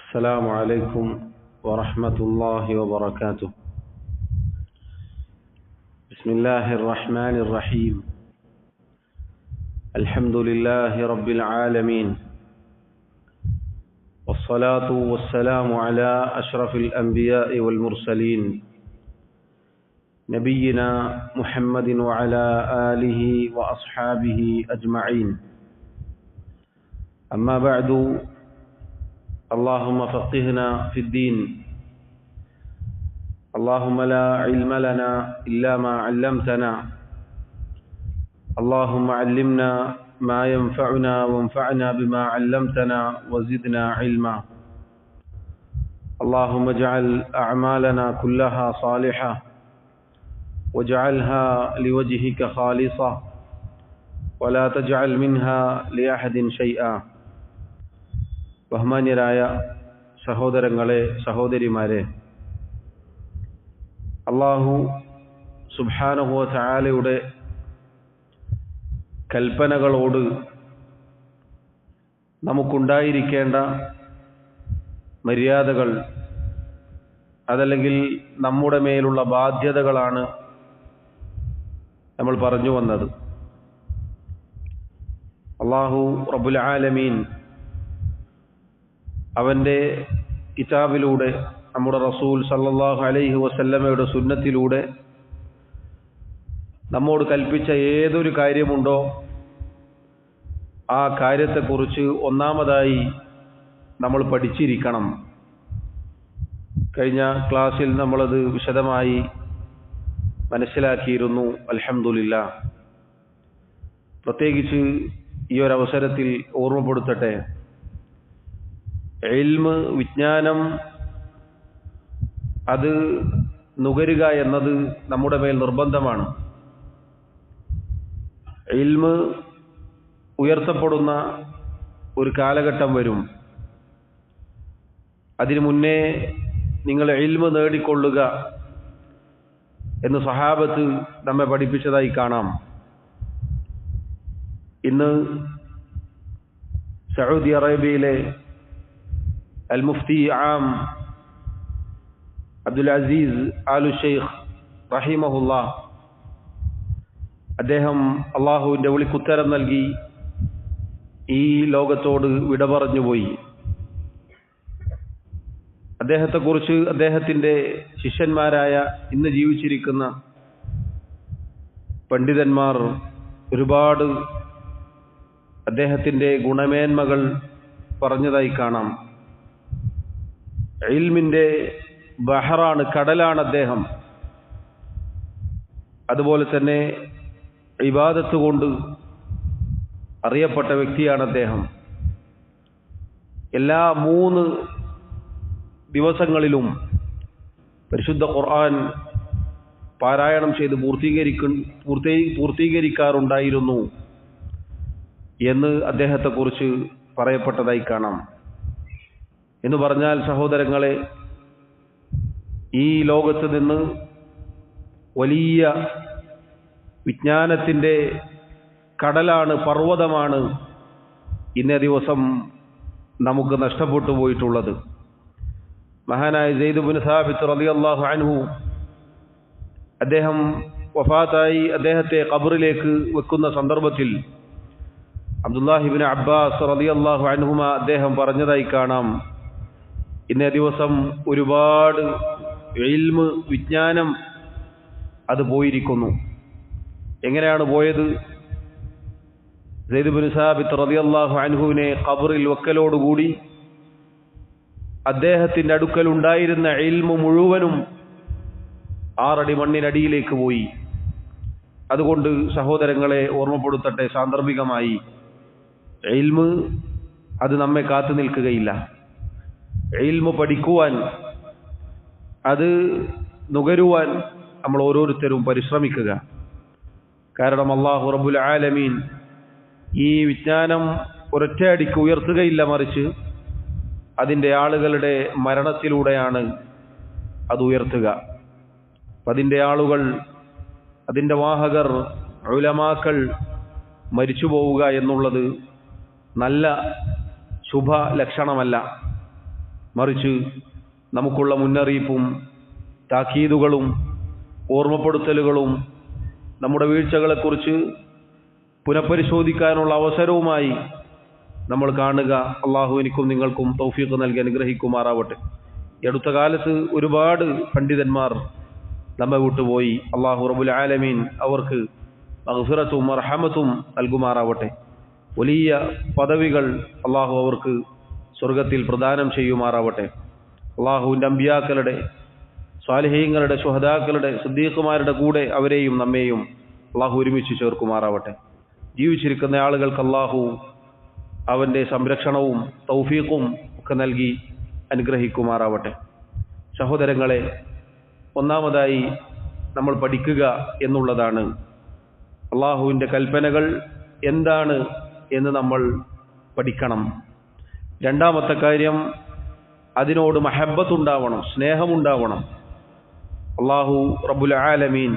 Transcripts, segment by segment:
السلام عليكم ورحمة الله وبركاته. بسم الله الرحمن الرحيم. الحمد لله رب العالمين، والصلاة والسلام على أشرف الأنبياء والمرسلين نبينا محمد وعلى آله وأصحابه أجمعين. أما بعد، اللهم فقهنا في الدين. اللهم لا علم لنا إلا ما علمتنا. اللهم علمنا ما ينفعنا وانفعنا بما علمتنا وزدنا علما. اللهم اجعل أعمالنا كلها صالحة واجعلها لوجهك خالصة ولا تجعل منها لأحد شيئا. ബഹുമാന്യരായ സഹോദരങ്ങളെ, സഹോദരിമാരെ, അല്ലാഹു സുബ്ഹാനഹു വ തആലയുടെ കൽപ്പനകളോട് നമുക്കുണ്ടായിരിക്കേണ്ട മര്യാദകൾ, അതല്ലെങ്കിൽ നമ്മുടെ മേലുള്ള ബാധ്യതകളാണ് നമ്മൾ പറഞ്ഞു വന്നത്. അല്ലാഹു റബ്ബുൽ ആലമീൻ അവൻ്റെ കിതാബിലൂടെ, നമ്മുടെ റസൂൽ സല്ലല്ലാഹു അലൈഹി വസല്ലമയുടെ സുന്നത്തിലൂടെ നമ്മോട് കൽപ്പിച്ച ഏതൊരു കാര്യമുണ്ടോ ആ കാര്യത്തെക്കുറിച്ച് ഒന്നാമതായി നമ്മൾ പഠിച്ചിരിക്കണം. കഴിഞ്ഞ ക്ലാസ്സിൽ നമ്മളത് വിശദമായി മനസ്സിലാക്കിയിരുന്നു. അൽഹംദുലില്ലാഹ്. പ്രത്യേകിച്ച് ഈ ഒരു അവസരത്തിൽ ഓർമ്മപ്പെടുത്തട്ടെ, ഇൽമ്, വിജ്ഞാനം, അത് നുകരുക എന്നത് നമ്മുടെ മേൽ നിർബന്ധമാണ്. ഇൽമ് ഉയർത്തപ്പെടുന്ന ഒരു കാലഘട്ടം വരും. അതിനു മുന്നേ നിങ്ങൾ ഇൽമ് നേടിക്കൊള്ളുക എന്ന് സഹാബത്ത് നമ്മെ പഠിപ്പിച്ചതായി കാണാം. ഇന്ന് സൗദി അറേബ്യയിലെ അൽ മുഫ്തി ആം അബ്ദുൽ അസീസ് ആലു ഷെയ്ഖ് റഹിമഹുല്ലാഹ്, അദ്ദേഹം അള്ളാഹുവിൻ്റെ വിളിക്കുത്തരം നൽകി ഈ ലോകത്തോട് വിട പറഞ്ഞുപോയി. അദ്ദേഹത്തെക്കുറിച്ച് അദ്ദേഹത്തിൻ്റെ ശിഷ്യന്മാരായ ഇന്ന് ജീവിച്ചിരിക്കുന്ന പണ്ഡിതന്മാർ ഒരുപാട് അദ്ദേഹത്തിൻ്റെ ഗുണമേന്മകൾ പറഞ്ഞതായി കാണാം. ഇൽമിൻ്റെ ബഹറാണ്, കടലാണ് അദ്ദേഹം. അതുപോലെ തന്നെ ഇബാദത്ത് കൊണ്ട് അറിയപ്പെട്ട വ്യക്തിയാണ് അദ്ദേഹം. എല്ലാ 3 ദിവസങ്ങളിലും പരിശുദ്ധ ഖുർആൻ പാരായണം ചെയ്ത് പൂർത്തീകരിക്കാറുണ്ടായിരുന്നു എന്ന് അദ്ദേഹത്തെക്കുറിച്ച് പറയപ്പെട്ടതായി കാണാം. എന്ന് പറഞ്ഞാൽ, സഹോദരങ്ങളെ, ഈ ലോകത്ത് നിന്ന് വലിയ വിജ്ഞാനത്തിൻ്റെ കടലാണ്, പർവ്വതമാണ് ഇന്നേ ദിവസം നമുക്ക് നഷ്ടപ്പെട്ടു പോയിട്ടുള്ളത്. മഹാനായ സെയ്ദ് ഇബ്നു സാബിത്ത് റളിയല്ലാഹു അൻഹു, അദ്ദേഹം വഫാത്തായി അദ്ദേഹത്തെ ഖബറിലേക്ക് വെക്കുന്ന സന്ദർഭത്തിൽ അബ്ദുല്ലാഹി ഇബ്നു അബ്ബാസ് റളിയല്ലാഹു അൻഹുമ അദ്ദേഹം പറഞ്ഞതായി കാണാം, ഇന്നേ ദിവസം ഒരുപാട് ഇൽമ്, വിജ്ഞാനം അത് പോയിരിക്കുന്നു. എങ്ങനെയാണ് പോയത്? സെയ്ദ് ഇബ്നു സാബിത്ത് റളിയല്ലാഹു അൻഹുവിനെ ഖബറിൽ വെക്കലോടുകൂടി അദ്ദേഹത്തിൻ്റെ അടുക്കൽ ഉണ്ടായിരുന്ന ഇൽമ് മുഴുവനും 6 അടി മണ്ണിനടിയിലേക്ക് പോയി. അതുകൊണ്ട് സഹോദരങ്ങളെ ഓർമ്മപ്പെടുത്തട്ടെ, സാന്ദർഭികമായി, ഇൽമ് അത് നമ്മെ കാത്തു നിൽക്കുകയില്ല. ഇൽമു പഠിക്കുവാൻ, അത് നുകരുവാൻ നമ്മൾ ഓരോരുത്തരും പരിശ്രമിക്കുക. കാരണം അല്ലാഹു റബ്ബുൽ ആലമീൻ ഈ വിജ്ഞാനം ഒരൊറ്റയടിക്ക് ഉയർത്തുകയില്ല, മറിച്ച് അതിൻ്റെ ആളുകളുടെ മരണത്തിലൂടെയാണ് അത് ഉയർത്തുക. അതിൻ്റെ ആളുകൾ, അതിൻ്റെ വാഹകർ, ഉലമാക്കൾ മരിച്ചു പോവുക എന്നുള്ളത് നല്ല ശുഭ ലക്ഷണമല്ല. മറിച്ച് നമുക്കുള്ള മുന്നറിയിപ്പും താക്കീതുകളും ഓർമ്മപ്പെടുത്തലുകളും നമ്മുടെ വീഴ്ചകളെക്കുറിച്ച് പുനഃപരിശോധിക്കാനുള്ള അവസരവുമായി നമ്മൾ കാണുക. അള്ളാഹു എനിക്കും നിങ്ങൾക്കും തൗഫീഖ് നൽകി അനുഗ്രഹിക്കുമാറാവട്ടെ. ഈ അടുത്ത കാലത്ത് ഒരുപാട് പണ്ഡിതന്മാർ നമ്മെ വിട്ടുപോയി. അള്ളാഹു റബ്ബുൽ ആലമീൻ അവർക്ക് മഗ്ഫിറത്തും റഹ്മത്തും നൽകുമാറാവട്ടെ. വലിയ പദവികൾ അള്ളാഹു അവർക്ക് സ്വർഗത്തിൽ പ്രദാനം ചെയ്യുമാറാവട്ടെ. അള്ളാഹുവിൻ്റെ അമ്പിയാക്കളുടെ, സ്വാലിഹീങ്ങളുടെ, ശുഹദാക്കളുടെ, സിദ്ദീഖുമാരുടെ കൂടെ അവരെയും നമ്മെയും അള്ളാഹു ഒരുമിച്ച് ചേർക്കുമാറാവട്ടെ. ജീവിച്ചിരിക്കുന്ന ആളുകൾക്ക് അള്ളാഹു അവൻ്റെ സംരക്ഷണവും തൗഫീഖും ഒക്കെ നൽകി അനുഗ്രഹിക്കുമാറാവട്ടെ. സഹോദരങ്ങളെ, ഒന്നാമതായി നമ്മൾ പഠിക്കുക എന്നുള്ളതാണ് അള്ളാഹുവിൻ്റെ കൽപ്പനകൾ എന്താണ് എന്ന് നമ്മൾ പഠിക്കണം. രണ്ടാമത്തെ കാര്യം, അതിനോട് മഹബ്ബത്തുണ്ടാവണം, സ്നേഹമുണ്ടാവണം. അള്ളാഹു റബ്ബുൽ ആലമീൻ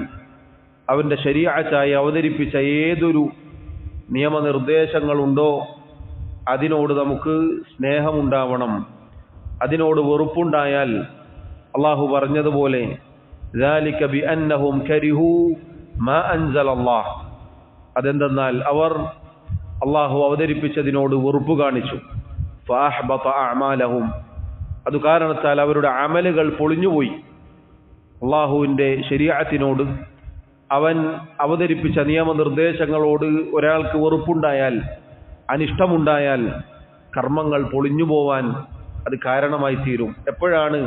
അവൻ്റെ ശരീഅത്തായി അവതരിപ്പിച്ച ഏതൊരു നിയമനിർദ്ദേശങ്ങളുണ്ടോ അതിനോട് നമുക്ക് സ്നേഹമുണ്ടാവണം. അതിനോട് വെറുപ്പുണ്ടായാൽ അള്ളാഹു പറഞ്ഞതുപോലെ ذَلِكَ بِأَنَّهُمْ كَرِهُوا مَا أَنزَلَ اللَّهُ, അതെന്തെന്നാൽ അവർ അള്ളാഹു അവതരിപ്പിച്ചതിനോട് വെറുപ്പ് കാണിച്ചു. فَأَحْبَطَ أَعْمَالَهُمْ, അത് കാരണത്താൽ അവരുടെ അമലുകൾ പൊളിഞ്ഞുപോയി. അള്ളാഹുവിൻ്റെ ശരീഅത്തിനോട്, അവൻ അവതരിപ്പിച്ച നിയമനിർദ്ദേശങ്ങളോട് ഒരാൾക്ക് വെറുപ്പുണ്ടായാൽ, അനിഷ്ടമുണ്ടായാൽ കർമ്മങ്ങൾ പൊളിഞ്ഞു പോവാൻ അത് കാരണമായി തീരും. എപ്പോഴാണ്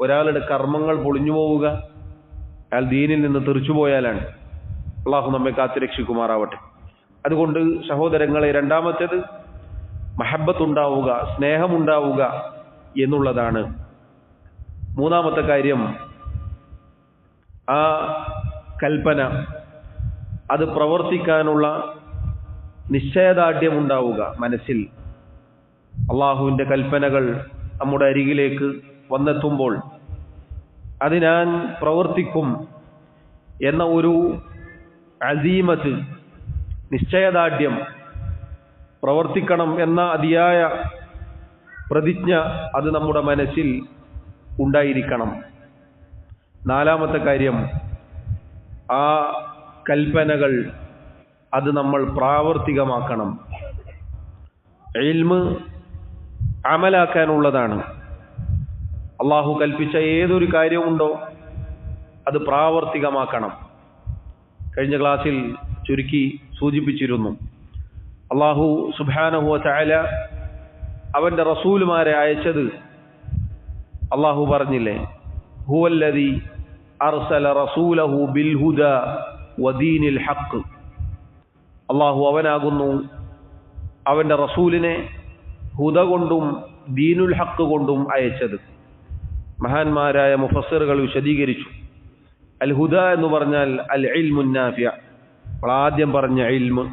ഒരാളുടെ കർമ്മങ്ങൾ പൊളിഞ്ഞു പോവുക? അയാൾ ദീനിൽ നിന്ന് തെറിച്ചുപോയാലാണ്. അള്ളാഹു നമ്മെ കാത്തുരക്ഷിക്കുമാറാവട്ടെ. അതുകൊണ്ട് സഹോദരങ്ങളെ, രണ്ടാമത്തേത് മഹബ്ബത്തുണ്ടാവുക, സ്നേഹമുണ്ടാവുക എന്നുള്ളതാണ്. മൂന്നാമത്തെ കാര്യം, ആ കൽപ്പന അത് പ്രവർത്തിക്കാനുള്ള നിശ്ചയദാർഢ്യമുണ്ടാവുക മനസ്സിൽ. അള്ളാഹുവിൻ്റെ കൽപ്പനകൾ നമ്മുടെ അരികിലേക്ക് വന്നെത്തുമ്പോൾ അത് ഞാൻ പ്രവർത്തിക്കും എന്ന ഒരു അസീമത്ത്, നിശ്ചയദാർഢ്യം, പ്രവർത്തിക്കണം എന്ന അതിയായ പ്രതിജ്ഞ അത് നമ്മുടെ മനസ്സിൽ ഉണ്ടായിരിക്കണം. നാലാമത്തെ കാര്യം, ആ കൽപ്പനകൾ അത് നമ്മൾ പ്രാവർത്തികമാക്കണം. ഇൽമ് അമലാക്കാനുള്ളതാണ്. അള്ളാഹു കൽപ്പിച്ച ഏതൊരു കാര്യമുണ്ടോ അത് പ്രാവർത്തികമാക്കണം. കഴിഞ്ഞ ക്ലാസ്സിൽ ചുരുക്കി സൂചിപ്പിച്ചിരുന്നു. അള്ളാഹു സുബ്ഹാനഹു വ തആല അവൻ്റെ റസൂലുമാരെ അയച്ചത് അള്ളാഹു പറഞ്ഞില്ലേ, ഹുവല്ലദീ അർസല റസൂലഹു ബിൽ ഹുദാ വദീനിൽ ഹഖ്. അള്ളാഹു അവനാകുന്നു അവൻ്റെ റസൂലിനെ ഹുദ കൊണ്ടും ദീനുൽ ഹഖ് കൊണ്ടും അയച്ചത്. മഹാന്മാരായ മുഫസ്സിറുകൾ വിശദീകരിച്ചു. അൽ ഹുദ എന്ന് പറഞ്ഞാൽ അൽ ഇൽമുൻ നാഫിഅ, ആദ്യം പറഞ്ഞ ഇൽമ്,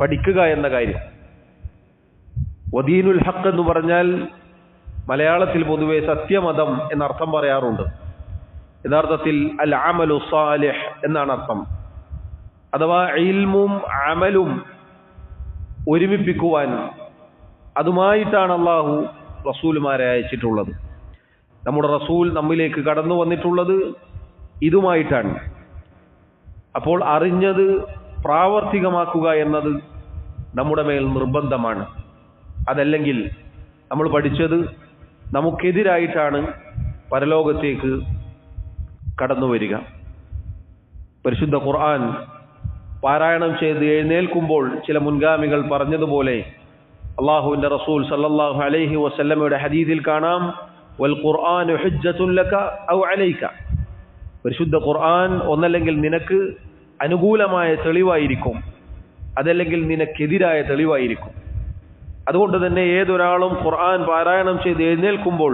പഠിക്കുക എന്ന കാര്യം. വദീനുൽ ഹഖ് എന്ന് പറഞ്ഞാൽ മലയാളത്തിൽ പൊതുവെ സത്യമതം എന്നർത്ഥം പറയാറുണ്ട്. യഥാർത്ഥത്തിൽ അൽ അമലു സാലിഹ് എന്നാണ് അർത്ഥം. അഥവാ ഇൽമും അമലും ഒരുമിപ്പിക്കുവാൻ അതുമായിട്ടാണ് അള്ളാഹു റസൂലുമാരെ അയച്ചിട്ടുള്ളത്. നമ്മുടെ റസൂൽ നമ്മിലേക്ക് കടന്നു വന്നിട്ടുള്ളത് ഇതുമായിട്ടാണ്. അപ്പോൾ അറിഞ്ഞത് പ്രാവർത്തികമാക്കുക എന്നത് നമ്മുടെ മേൽ നിർബന്ധമാണ്. അതല്ലെങ്കിൽ നമ്മൾ പഠിച്ചത് നമുക്കെതിരായിട്ടാണ് പരലോകത്തേക്ക് കടന്നു വരിക. പരിശുദ്ധ ഖുർആൻ പാരായണം ചെയ്ത് എഴുന്നേൽക്കുമ്പോൾ ചില മുൻഗാമികൾ പറഞ്ഞതുപോലെ അള്ളാഹുവിൻ്റെ റസൂൽ സല്ലല്ലാഹു അലൈഹി വസല്ലമയുടെ ഹദീസിൽ കാണാം, വൽ ഖുർആനു ഹുജ്ജത്തുൻ ലക ഔ അലൈക. പരിശുദ്ധ ഖുർആൻ ഒന്നല്ലെങ്കിൽ നിനക്ക് അനുകൂലമായ തെളിവായിരിക്കും, അതല്ലെങ്കിൽ നിനക്കെതിരായ തെളിവായിരിക്കും. അതുകൊണ്ട് തന്നെ ഏതൊരാളും ഖുർആൻ പാരായണം ചെയ്ത് എഴുന്നേൽക്കുമ്പോൾ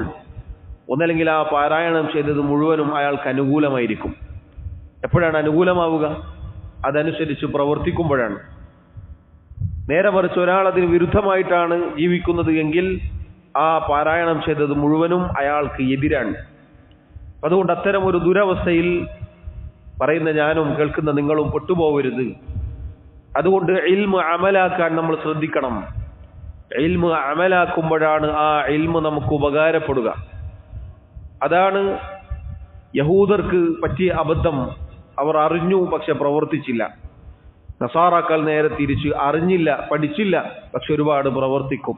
ഒന്നല്ലെങ്കിൽ ആ പാരായണം ചെയ്തത് മുഴുവനും അയാൾക്ക് അനുകൂലമായിരിക്കും. എപ്പോഴാണ് അനുകൂലമാവുക? അതനുസരിച്ച് പ്രവർത്തിക്കുമ്പോഴാണ്. നേരെ മറിച്ച് ഒരാൾ അതിന് വിരുദ്ധമായിട്ടാണ് ജീവിക്കുന്നത് എങ്കിൽ ആ പാരായണം ചെയ്തത് മുഴുവനും അയാൾക്ക് എതിരാണ്. അതുകൊണ്ട് അത്തരം ഒരു ദുരവസ്ഥയിൽ പറയുന്ന ഞാനും കേൾക്കുന്ന നിങ്ങളും പെട്ടുപോകരുത്. അതുകൊണ്ട് ഇൽമ് അമലാക്കാൻ നമ്മൾ ശ്രദ്ധിക്കണം. ഇൽമ് അമലാക്കുമ്പോഴാണ് ആ ഇൽമ് നമുക്ക് ഉപകാരപ്പെടുക. അതാണ് യഹൂദർക്ക് പറ്റിയ അബദ്ധം. അവർ അറിഞ്ഞു പക്ഷെ പ്രവർത്തിച്ചില്ല. നസാറാക്കൾ നേരെ തിരിച്ച് അറിഞ്ഞില്ല, പഠിച്ചില്ല, പക്ഷെ ഒരുപാട് പ്രവർത്തിക്കും.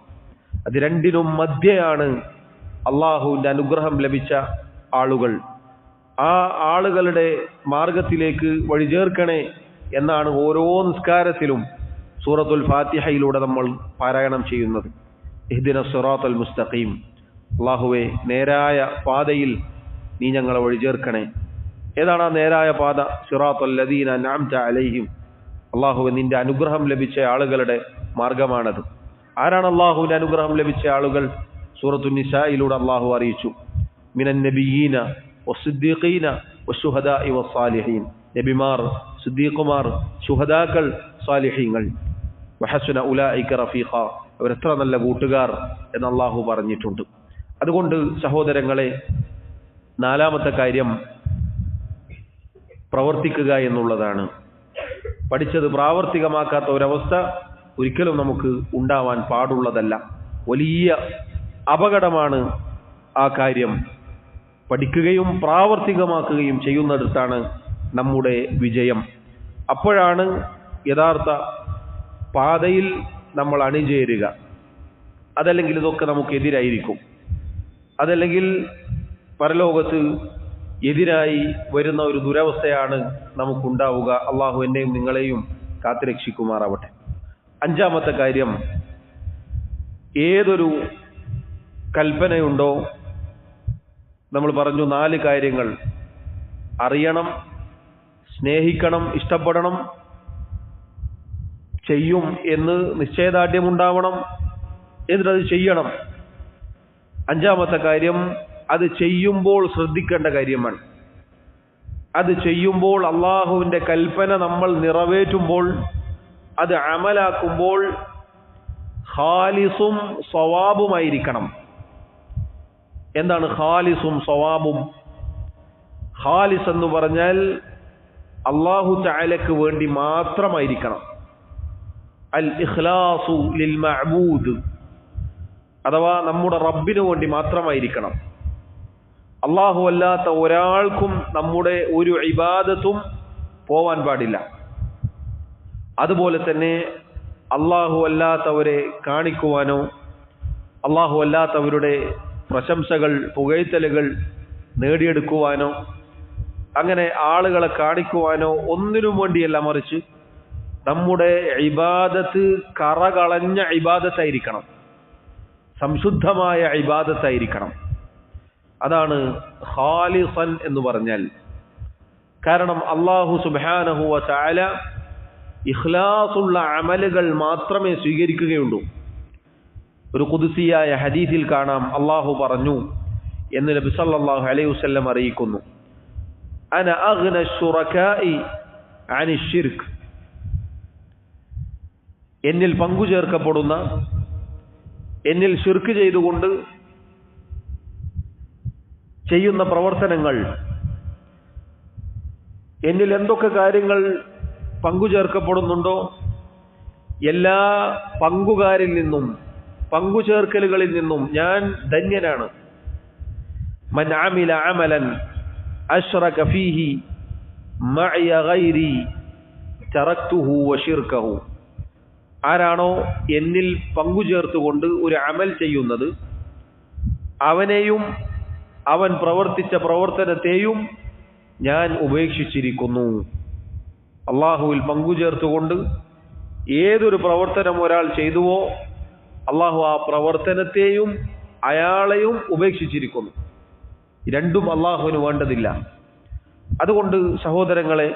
അത് രണ്ടിനും മധ്യയാണ് അള്ളാഹുവിൻ്റെ അനുഗ്രഹം ലഭിച്ച ആളുകൾ. ആ ആളുകളുടെ മാർഗത്തിലേക്ക് വഴിചേർക്കണേ എന്നാണ് ഓരോ നിസ്കാരത്തിലും സൂറത്തുൽ ഫാത്തിഹയിലൂടെ നമ്മൾ പാരായണം ചെയ്യുന്നത്. ഇഹ്ദിന സിറാത്തൽ മുസ്തഖീം, അള്ളാഹുവേ നേരായ പാതയിൽ നീ ഞങ്ങളെ വഴിചേർക്കണേ. ഏതാണ് ആ നേരായ പാത? സിറാത്തൽ ലദീന അൻഅംത അലൈഹിം, അള്ളാഹുവെ നിന്റെ അനുഗ്രഹം ലഭിച്ച ആളുകളുടെ മാർഗമാണത്. ആരാണ് അള്ളാഹുവിന്റെ അനുഗ്രഹം ലഭിച്ച ആളുകൾ? സൂറത്തുൻ നിസായിലൂടെ അള്ളാഹു അറിയിച്ചു, മിനൻ നബിയീന വസ്സിദ്ദീഖീന വശുഹദാഇ വസ്സാലിഹീൻ, നബിമാർ, സിദ്ദീഖുമാർ, ശുഹദാക്കൾ, സാലിഹീങ്ങൾ. വഹസുന ഉലൈക റഫീഖ, അവരെത്ര നല്ല കൂട്ടുകാർ എന്ന് അള്ളാഹു പറഞ്ഞിട്ടുണ്ട്. അതുകൊണ്ട് സഹോദരങ്ങളെ, നാലാമത്തെ കാര്യം പ്രവർത്തിക്കുക എന്നുള്ളതാണ്. പഠിച്ചത് പ്രാവർത്തികമാക്കാത്ത ഒരവസ്ഥ ഒരിക്കലും നമുക്ക് ഉണ്ടാവാൻ പാടുള്ളതല്ല. വലിയ അപകടമാണ് ആ കാര്യം. പഠിക്കുകയും പ്രാവർത്തികമാക്കുകയും ചെയ്യുന്നിടത്താണ് നമ്മുടെ വിജയം. അപ്പോഴാണ് യഥാർത്ഥ പാതയിൽ നമ്മൾ അണിചേരുക. അതല്ലെങ്കിൽ ഇതൊക്കെ നമുക്കെതിരായിരിക്കും. അതല്ലെങ്കിൽ പരലോകത്ത് എതിരായി വരുന്ന ഒരു ദുരവസ്ഥയാണ് നമുക്കുണ്ടാവുക. അള്ളാഹു എന്നെയും നിങ്ങളെയും കാത്തുരക്ഷിക്കുമാറാവട്ടെ. അഞ്ചാമത്തെ കാര്യം, ഏതൊരു കൽപ്പനയുണ്ടോ, നമ്മൾ പറഞ്ഞു 4 കാര്യങ്ങൾ: അറിയണം, സ്നേഹിക്കണം, ഇഷ്ടപ്പെടണം, ചെയ്യും എന്ന് നിശ്ചയദാർഢ്യമുണ്ടാവണം, എന്നിട്ടത് ചെയ്യണം. അഞ്ചാമത്തെ കാര്യം, അത് ചെയ്യുമ്പോൾ ശ്രദ്ധിക്കേണ്ട കാര്യമാണ്. അത് ചെയ്യുമ്പോൾ അള്ളാഹുവിൻ്റെ കൽപ്പന നമ്മൾ നിറവേറ്റുമ്പോൾ, അത് അമലാക്കുമ്പോൾ ഖാലിസും സവാബുമായിരിക്കണം. എന്താണ് ഖാലിസും സവാബും? ഖാലിസ് എന്ന് പറഞ്ഞാൽ അല്ലാഹു തആലക്ക് വേണ്ടി മാത്രമായിരിക്കണം. അൽ ഇഖ്ലാസു ലിൽ മഅബൂദ്, അഥവാ നമ്മുടെ റബ്ബിന് വേണ്ടി മാത്രമായിരിക്കണം. അല്ലാഹു അല്ലാത്ത ഒരാൾക്കും നമ്മുടെ ഒരു ഇബാദത്തും പോവാൻ പാടില്ല. അതുപോലെ തന്നെ അല്ലാഹു അല്ലാത്തവരെ കാണിക്കുവാനോ, അല്ലാഹു അല്ലാത്തവരുടെ പ്രശംസകൾ, പുകഴ്ത്തലുകൾ നേടിയെടുക്കുവാനോ, അങ്ങനെ ആളുകളെ കാണിക്കുവാനോ ഒന്നിനും വേണ്ടിയല്ല, മറിച്ച് നമ്മുടെ ഇബാദത്ത് കറകളഞ്ഞ ഇബാദത്തായിരിക്കണം, സംശുദ്ധമായ ഇബാദത്തായിരിക്കണം. അതാണ് ഖാലിസൻ എന്ന് പറഞ്ഞാൽ. കാരണം അല്ലാഹു സുബ്ഹാനഹു വ തആല ഇഖ്ലാസുള്ള അമലുകൾ മാത്രമേ സ്വീകരിക്കുകയുള്ളൂ. ഒരു ഖുദ്സിയായ ഹദീസിൽ കാണാം, അല്ലാഹു പറഞ്ഞു എന്ന് നബി സല്ലല്ലാഹു അലൈഹി വസല്ലം അറിയിക്കുന്നു, അന അഗ്ന ശുറകാഇ അനി ശിർക്ക്, എന്നിൽ പങ്കുചേർക്കപ്പെടുന്ന, എന്നിൽ ശിർക്ക് ചെയ്തുകൊണ്ട് ചെയ്യുന്ന പ്രവർത്തനങ്ങൾ, എന്നിൽ എന്തൊക്കെ കാര്യങ്ങൾ പങ്കുചേർക്കപ്പെടുന്നുണ്ടോ എല്ലാ പങ്കുകാരിൽ നിന്നും, പങ്കുചേർക്കലുകളിൽ നിന്നും ഞാൻ ധന്യനാണ്. മൻ അമില അമലൻ അശ്റക ഫീഹി മഅയ ഗൈരി തറക്തുഹു വശിർകഹു, ആരാണോ എന്നിൽ പങ്കുചേർത്തുകൊണ്ട് ഒരു അമൽ ചെയ്യുന്നത്, അവനെയും അവൻ പ്രവർത്തിച്ച പ്രവർത്തനത്തെയും ഞാൻ ഉപേക്ഷിച്ചിരിക്കുന്നു. അള്ളാഹുവിൽ പങ്കുചേർത്തുകൊണ്ട് ഏതൊരു പ്രവർത്തനം ഒരാൾ ചെയ്തുവോ അള്ളാഹു ആ പ്രവർത്തനത്തെയും അയാളെയും ഉപേക്ഷിച്ചിരിക്കുന്നു. രണ്ടും അള്ളാഹുവിന് വേണ്ടതില്ല. അതുകൊണ്ട് സഹോദരങ്ങളെ,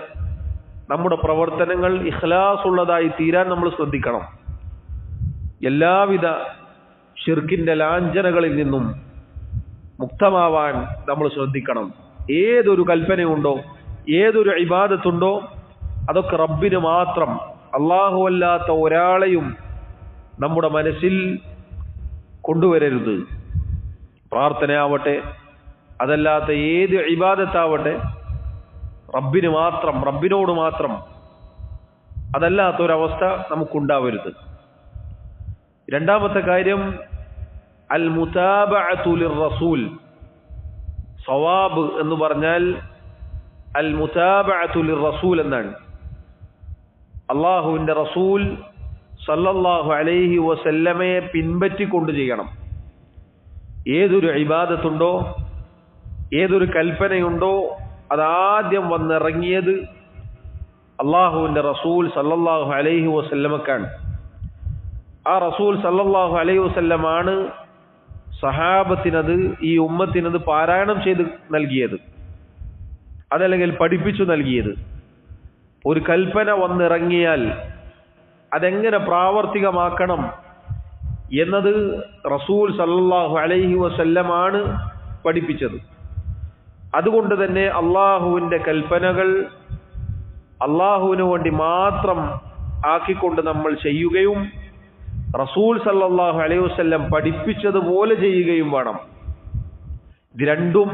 നമ്മുടെ പ്രവർത്തനങ്ങൾ ഇഖ്ലാസ് ഉള്ളതായി തീരാൻ നമ്മൾ ശ്രദ്ധിക്കണം. എല്ലാവിധ ശിർക്കിന്റെ ലാഞ്ചനകളിൽ നിന്നും മുക്തമാവാൻ നമ്മൾ ശ്രദ്ധിക്കണം. ഏതൊരു കൽപ്പനയുണ്ടോ, ഏതൊരു ഇബാദത്തുണ്ടോ, അതൊക്കെ റബ്ബിന് മാത്രം, അല്ലാഹു അല്ലാത്ത ഒരാളെയും നമ്മുടെ മനസ്സിൽ കൊണ്ടുവരരുത്. പ്രാർത്ഥനയാവട്ടെ, അതല്ലാത്ത ഏത് ഇബാദത്താവട്ടെ, റബ്ബിന് മാത്രം, റബ്ബിനോട് മാത്രം. അതല്ലാത്തൊരവസ്ഥ നമുക്കുണ്ടാവരുത്. രണ്ടാമത്തെ കാര്യം അൽ മുതാബഅതു ലിർറസൂൽ. സവാബ് എന്ന് പറഞ്ഞാൽ അൽ മുതാബഅതു ലിർറസൂൽ എന്നാണ്. അല്ലാഹുവിന്റെ റസൂൽ സല്ലല്ലാഹു അലൈഹി വസല്ലമയെ പിൻപറ്റിക്കൊണ്ട് ചെയ്യണം. ഏതൊരു ഇബാദത്തുണ്ടോ, ഏതൊരു കൽപ്പനയുണ്ടോ, അതാദ്യം വന്നിറങ്ങിയത് അല്ലാഹുവിന്റെ റസൂൽ സല്ലല്ലാഹു അലൈഹി വസല്ലമക്കാണ്. ആ റസൂൽ സല്ലല്ലാഹു അലൈഹി വസല്ലമാണ് സഹാബത്തിനത്, ഈ ഉമ്മത്തിനത് പാരായണം ചെയ്ത് നൽകിയത്, അതല്ലെങ്കിൽ പഠിപ്പിച്ചു നൽകിയത്. ഒരു കൽപ്പന വന്നിറങ്ങിയാൽ അതെങ്ങനെ പ്രാവർത്തികമാക്കണം എന്നത് റസൂൽ സല്ലല്ലാഹു അലൈഹി വസല്ലമാണ് പഠിപ്പിച്ചത്. അതുകൊണ്ട് തന്നെ അള്ളാഹുവിൻ്റെ കൽപ്പനകൾ അള്ളാഹുവിന് വേണ്ടി മാത്രം ആക്കിക്കൊണ്ട് നമ്മൾ ചെയ്യുകയും റസൂൽ സല്ലല്ലാഹു അലൈഹി വസല്ലം പഠിപ്പിച്ചതുപോലെ ചെയ്യുകയും വേണം. ഇത് രണ്ടും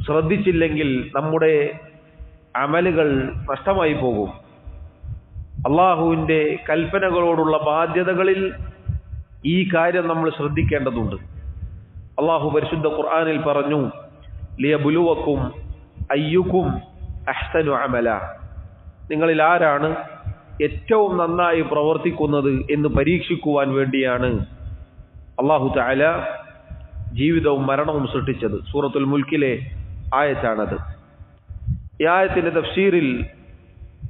ശ്രദ്ധിച്ചില്ലെങ്കിൽ നമ്മുടെ അമലുകൾ നഷ്ടമായി പോകും. അള്ളാഹുവിൻ്റെ കൽപ്പനകളോടുള്ള ബാധ്യതകളിൽ ഈ കാര്യം നമ്മൾ ശ്രദ്ധിക്കേണ്ടതുണ്ട്. അള്ളാഹു പരിശുദ്ധ ഖുർആനിൽ പറഞ്ഞു, ലിയബ്ലുവക്കും അയ്യുക്കും അഹ്സനു അമല. നിങ്ങളിൽ ആരാണ് ഏറ്റവും നന്നായി പ്രവർത്തിക്കുന്നത് എന്ന് പരീക്ഷിക്കുവാൻ വേണ്ടിയാണ് അല്ലാഹു തആല ജീവിതവും മരണവും സൃഷ്ടിച്ചത്. സൂറത്തുൽ മുൽക്കിലെ ആയത്താണത്. ഈ ആയത്തിന്റെ തഫ്സീറിൽ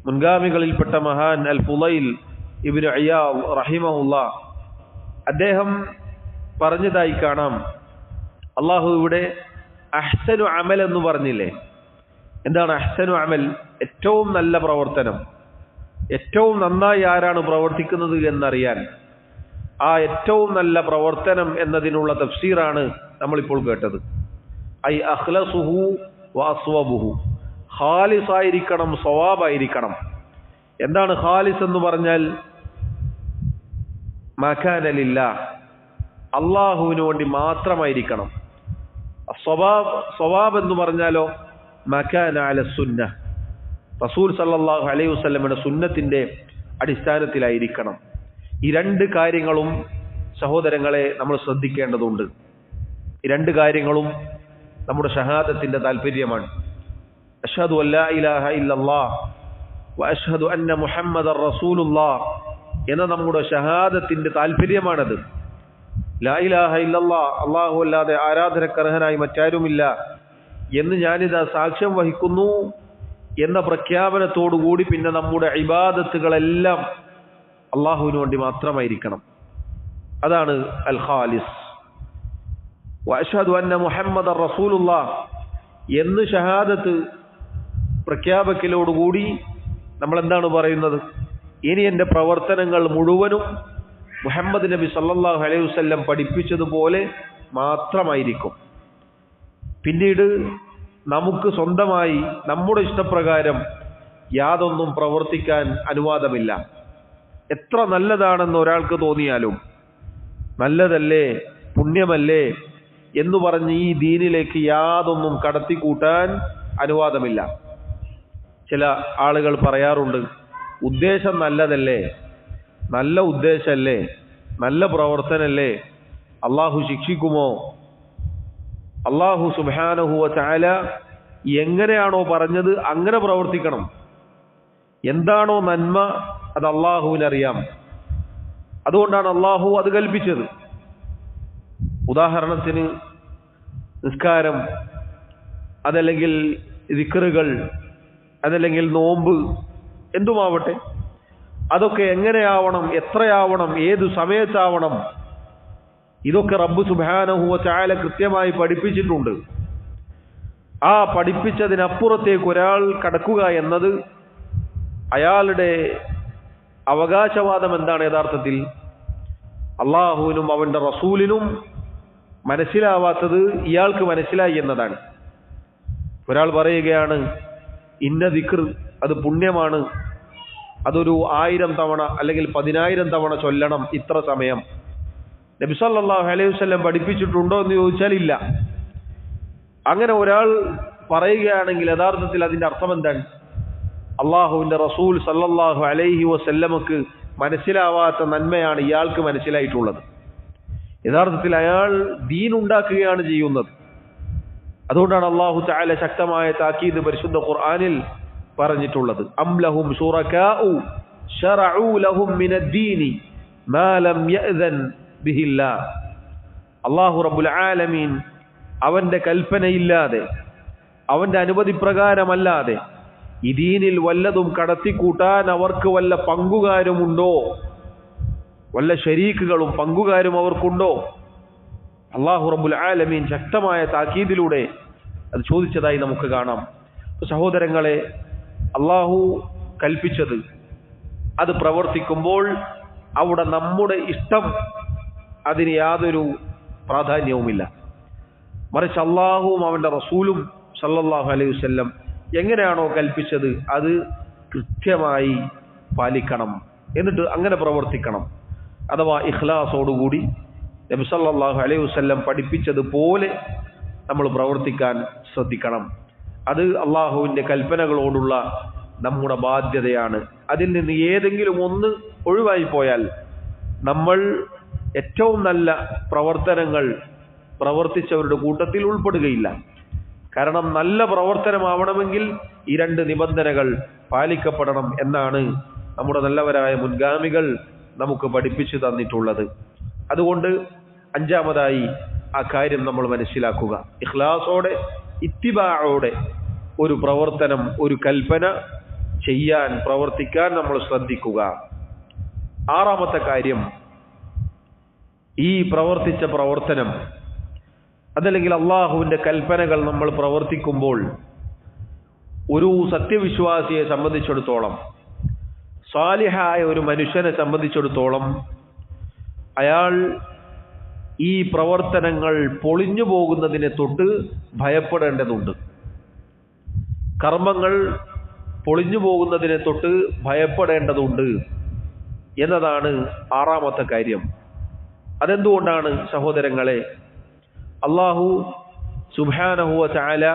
മുൻഗാമികളിൽപ്പെട്ട മഹാൻ അൽ ഫുളൈൽ ഇബ്നു ഇയാദ് റഹിമഹുല്ലാ അദ്ദേഹം പറഞ്ഞതായി കാണാം, അല്ലാഹു ഇവിടെ അഹ്സനു അമൽ എന്ന് പറഞ്ഞില്ലേ? എന്താണ് അഹ്സനു അമൽ? ഏറ്റവും നല്ല പ്രവർത്തനം. ഏറ്റവും നന്നായി ആരാണ് പ്രവർത്തിക്കുന്നത് എന്നറിയാൻ ആ ഏറ്റവും നല്ല പ്രവർത്തനം എന്നതിനുള്ള തഫ്സീറാണ് നമ്മളിപ്പോൾ കേട്ടത്. ഐ അഖ്ലസുഹു വഅസ്വബുഹു. ഖാലിസായിരിക്കണം, സവാബായിരിക്കണം. എന്താണ് ഖാലിസ് എന്ന് പറഞ്ഞാൽ? മകാന ലില്ലാഹ്, അല്ലാഹുവിന് വേണ്ടി മാത്രമായിരിക്കണം. സവാബ് എന്ന് പറഞ്ഞാലോ മകാന അല സുന്നഹ്, റസൂൽ സല്ലല്ലാഹു അലൈഹി വസല്ലമയുടെ സുന്നത്തിന്റെ അടിസ്ഥാനത്തിലായിരിക്കണം. ഈ രണ്ട് കാര്യങ്ങളും സഹോദരങ്ങളെ നമ്മൾ ശ്രദ്ധിക്കേണ്ടതുണ്ട്. ഈ രണ്ട് കാര്യങ്ങളും നമ്മുടെ ഷഹാദത്തിന്റെ താല്പര്യമാണ്. അഷ്ഹദു അല്ലാ ഇലാഹ ഇല്ലല്ലാഹ് വ അഷ്ഹദു അന്ന മുഹമ്മദർ റസൂലുള്ളാഹ് എന്ന നമ്മുടെ ഷഹാദത്തിന്റെ താല്പര്യമാണത്. ലാ ഇലാഹ ഇല്ലല്ലാഹ്, അല്ലാഹു അല്ലാതെ ആരാധനക്കർഹനായി മറ്റാരുമില്ല എന്ന് ഞാനിതാ സാക്ഷ്യം വഹിക്കുന്നു എന്ന പ്രഖ്യാപനത്തോടുകൂടി പിന്നെ നമ്മുടെ ഇബാദത്തുകളെല്ലാം അള്ളാഹുവിന് വേണ്ടി മാത്രമായിരിക്കണം. അതാണ് അൽ ഖാലിസ്. വഅഷ്ഹദു അന്ന മുഹമ്മദർ റസൂലുള്ളാഹ് എന്ന് ഷഹാദത്ത് പ്രഖ്യാപനത്തോടുകൂടി നമ്മൾ എന്താണ് പറയുന്നത്? ഇനി എൻ്റെ പ്രവർത്തനങ്ങൾ മുഴുവനും മുഹമ്മദ് നബി സല്ലല്ലാഹു അലൈഹി വസല്ലം പഠിപ്പിച്ചതുപോലെ മാത്രമായിരിക്കും. പിന്നീട് നമുക്ക് സ്വന്തമായി നമ്മുടെ ഇഷ്ടപ്രകാരം യാതൊന്നും പ്രവർത്തിക്കാൻ അനുവാദമില്ല. എത്ര നല്ലതാണെന്ന് ഒരാൾക്ക് തോന്നിയാലും നല്ലതല്ലേ, പുണ്യമല്ലേ എന്ന് പറഞ്ഞ് ഈ ദീനിലേക്ക് യാതൊന്നും കടത്തിക്കൂട്ടാൻ അനുവാദമില്ല. ചില ആളുകൾ പറയാറുണ്ട്, ഉദ്ദേശം നല്ലതല്ലേ, നല്ല ഉദ്ദേശമല്ലേ, നല്ല പ്രവർത്തനല്ലേ, അള്ളാഹു ശിക്ഷിക്കുമോ? അള്ളാഹു സുബ്ഹാനഹു വ തആല എങ്ങനെയാണോ പറഞ്ഞത് അങ്ങനെ പ്രവർത്തിക്കണം. എന്താണോ നന്മ അത് അള്ളാഹുവിനറിയാം. അതുകൊണ്ടാണ് അള്ളാഹു അത് കൽപ്പിച്ചത്. ഉദാഹരണത്തിന് നിസ്കാരം, അതല്ലെങ്കിൽ ദിക്റുകൾ, അതല്ലെങ്കിൽ നോമ്പ്, എന്തുമാവട്ടെ, അതൊക്കെ എങ്ങനെയാവണം, എത്രയാവണം, ഏതു സമയത്താവണം, ഇതൊക്കെ റബ്ബ് സുബ്ഹാനഹു വ തആല കൃത്യമായി പഠിപ്പിച്ചിട്ടുണ്ട്. ആ പഠിപ്പിച്ചതിനപ്പുറത്തേക്ക് ഒരാൾ കടക്കുക എന്നത് അയാളുടെ അവകാശവാദം എന്താണ്? യഥാർത്ഥത്തിൽ അള്ളാഹുവിനും അവന്റെ റസൂലിനും മനസ്സിലാവാത്തത് ഇയാൾക്ക് മനസ്സിലായി എന്നതാണ്. ഒരാൾ പറയുകയാണ്, ഇന്ന ദിക്ർ അത് പുണ്യമാണ്, അതൊരു 1000 തവണ അല്ലെങ്കിൽ 10,000 തവണ ചൊല്ലണം, ഇത്ര സമയം. നബി സല്ലല്ലാഹു അലൈഹി വസല്ലം പഠിപ്പിച്ചിട്ടുണ്ടോ എന്ന് ചോദിച്ചാൽ ഇല്ല. അങ്ങനെ ഒരാൾ പറയുകയാണെങ്കിൽ യഥാർത്ഥത്തിൽ അതിന്റെ അർത്ഥം എന്താണ്? അള്ളാഹുവിന്റെ റസൂൽ സല്ലല്ലാഹു അലൈഹി വസല്ലമക്ക് മനസ്സിലാവാത്ത നന്മയാണ് ഇയാൾക്ക് മനസ്സിലായിട്ടുള്ളത്. യഥാർത്ഥത്തിൽ അയാൾ ദീൻ ഉണ്ടാക്കുകയാണ് ചെയ്യുന്നത്. അതുകൊണ്ടാണ് അല്ലാഹു തആല ശക്തമായ താക്കീത് പരിശുദ്ധ ഖുർആനിൽ പറഞ്ഞിട്ടുള്ളത്. അം ലഹും ശുറകാഉ ശറഉ ലഹും മിനദ്ദീനി മാ ലം യഅ്ദൻ ബിഹില്ലാഹ്. അല്ലാഹു റബ്ബുൽ ആലമീൻ അവന്റെ കൽപ്പനയില്ലാതെ അവന്റെ അനുമതി പ്രകാരമല്ലാതെ ഈ ദീനിൽ വല്ലതും കടത്തിക്കൂട്ടാൻ അവർക്ക് വല്ല പങ്കുകാരുമുണ്ടോ, വല്ല ശരീക്കുകളും പങ്കുകാരും അവർക്കുണ്ടോ? അല്ലാഹു റബ്ബുൽ ആലമീൻ ശക്തമായ താക്കീദിലൂടെ അത് ചോദിച്ചതായി നമുക്ക് കാണാം. സഹോദരങ്ങളെ, അല്ലാഹു കൽപ്പിച്ചത് അത് പ്രവർത്തിക്കുമ്പോൾ അവിടെ നമ്മുടെ ഇഷ്ടം അതിന് യാതൊരു പ്രാധാന്യവുമില്ല. മറിച്ച് അല്ലാഹുവും അവന്റെ റസൂലും സല്ലല്ലാഹു അലൈഹി വസല്ലം എങ്ങനെയാണോ കൽപ്പിച്ചത് അത് കൃത്യമായി പാലിക്കണം, എന്നിട്ട് അങ്ങനെ പ്രവർത്തിക്കണം. അഥവാ ഇഖ്ലാസോടുകൂടി നബി സല്ലല്ലാഹു അലൈഹി വസല്ലം പഠിപ്പിച്ചതുപോലെ നമ്മൾ പ്രവർത്തിക്കാൻ ശ്രദ്ധിക്കണം. അത് അള്ളാഹുവിൻ്റെ കൽപ്പനകളോടുള്ള നമ്മുടെ ബാധ്യതയാണ്. അതിൽ നിന്ന് ഏതെങ്കിലും ഒന്ന് ഒഴിവായി പോയാൽ നമ്മൾ ഏറ്റവും നല്ല പ്രവർത്തനങ്ങൾ പ്രവർത്തിച്ചവരുടെ കൂട്ടത്തിൽ ഉൾപ്പെടുകയില്ല. കാരണം നല്ല പ്രവർത്തനമാവണമെങ്കിൽ ഈ രണ്ട് നിബന്ധനകൾ പാലിക്കപ്പെടണം എന്നാണ് നമ്മുടെ നല്ലവരായ മുൻഗാമികൾ നമുക്ക് പഠിപ്പിച്ചു തന്നിട്ടുള്ളത്. അതുകൊണ്ട് അഞ്ചാമതായി ആ കാര്യം നമ്മൾ മനസ്സിലാക്കുക. ഇഖ്ലാസോടെ ഇത്തിബാഅോടെ ഒരു പ്രവർത്തനം, ഒരു കൽപ്പന ചെയ്യാൻ, പ്രവർത്തിക്കാൻ നമ്മൾ ശ്രദ്ധിക്കുക. ആറാമത്തെ കാര്യം, ഈ പ്രവർത്തിച്ച പ്രവർത്തനം അതല്ലെങ്കിൽ അള്ളാഹുവിൻ്റെ കൽപ്പനകൾ നമ്മൾ പ്രവർത്തിക്കുമ്പോൾ ഒരു സത്യവിശ്വാസിയെ സംബന്ധിച്ചിടത്തോളം, സാലിഹായ ഒരു മനുഷ്യനെ സംബന്ധിച്ചിടത്തോളം അയാൾ ഈ പ്രവർത്തനങ്ങൾ പൊളിഞ്ഞു പോകുന്നതിനെ തൊട്ട് ഭയപ്പെടേണ്ടതുണ്ട്. കർമ്മങ്ങൾ പൊളിഞ്ഞു പോകുന്നതിനെ തൊട്ട് ഭയപ്പെടേണ്ടതുണ്ട് എന്നതാണ് ആറാമത്തെ കാര്യം. അതെന്തുകൊണ്ടാണ് സഹോദരങ്ങളെ? അല്ലാഹു സുബ്ഹാനഹു വ തആല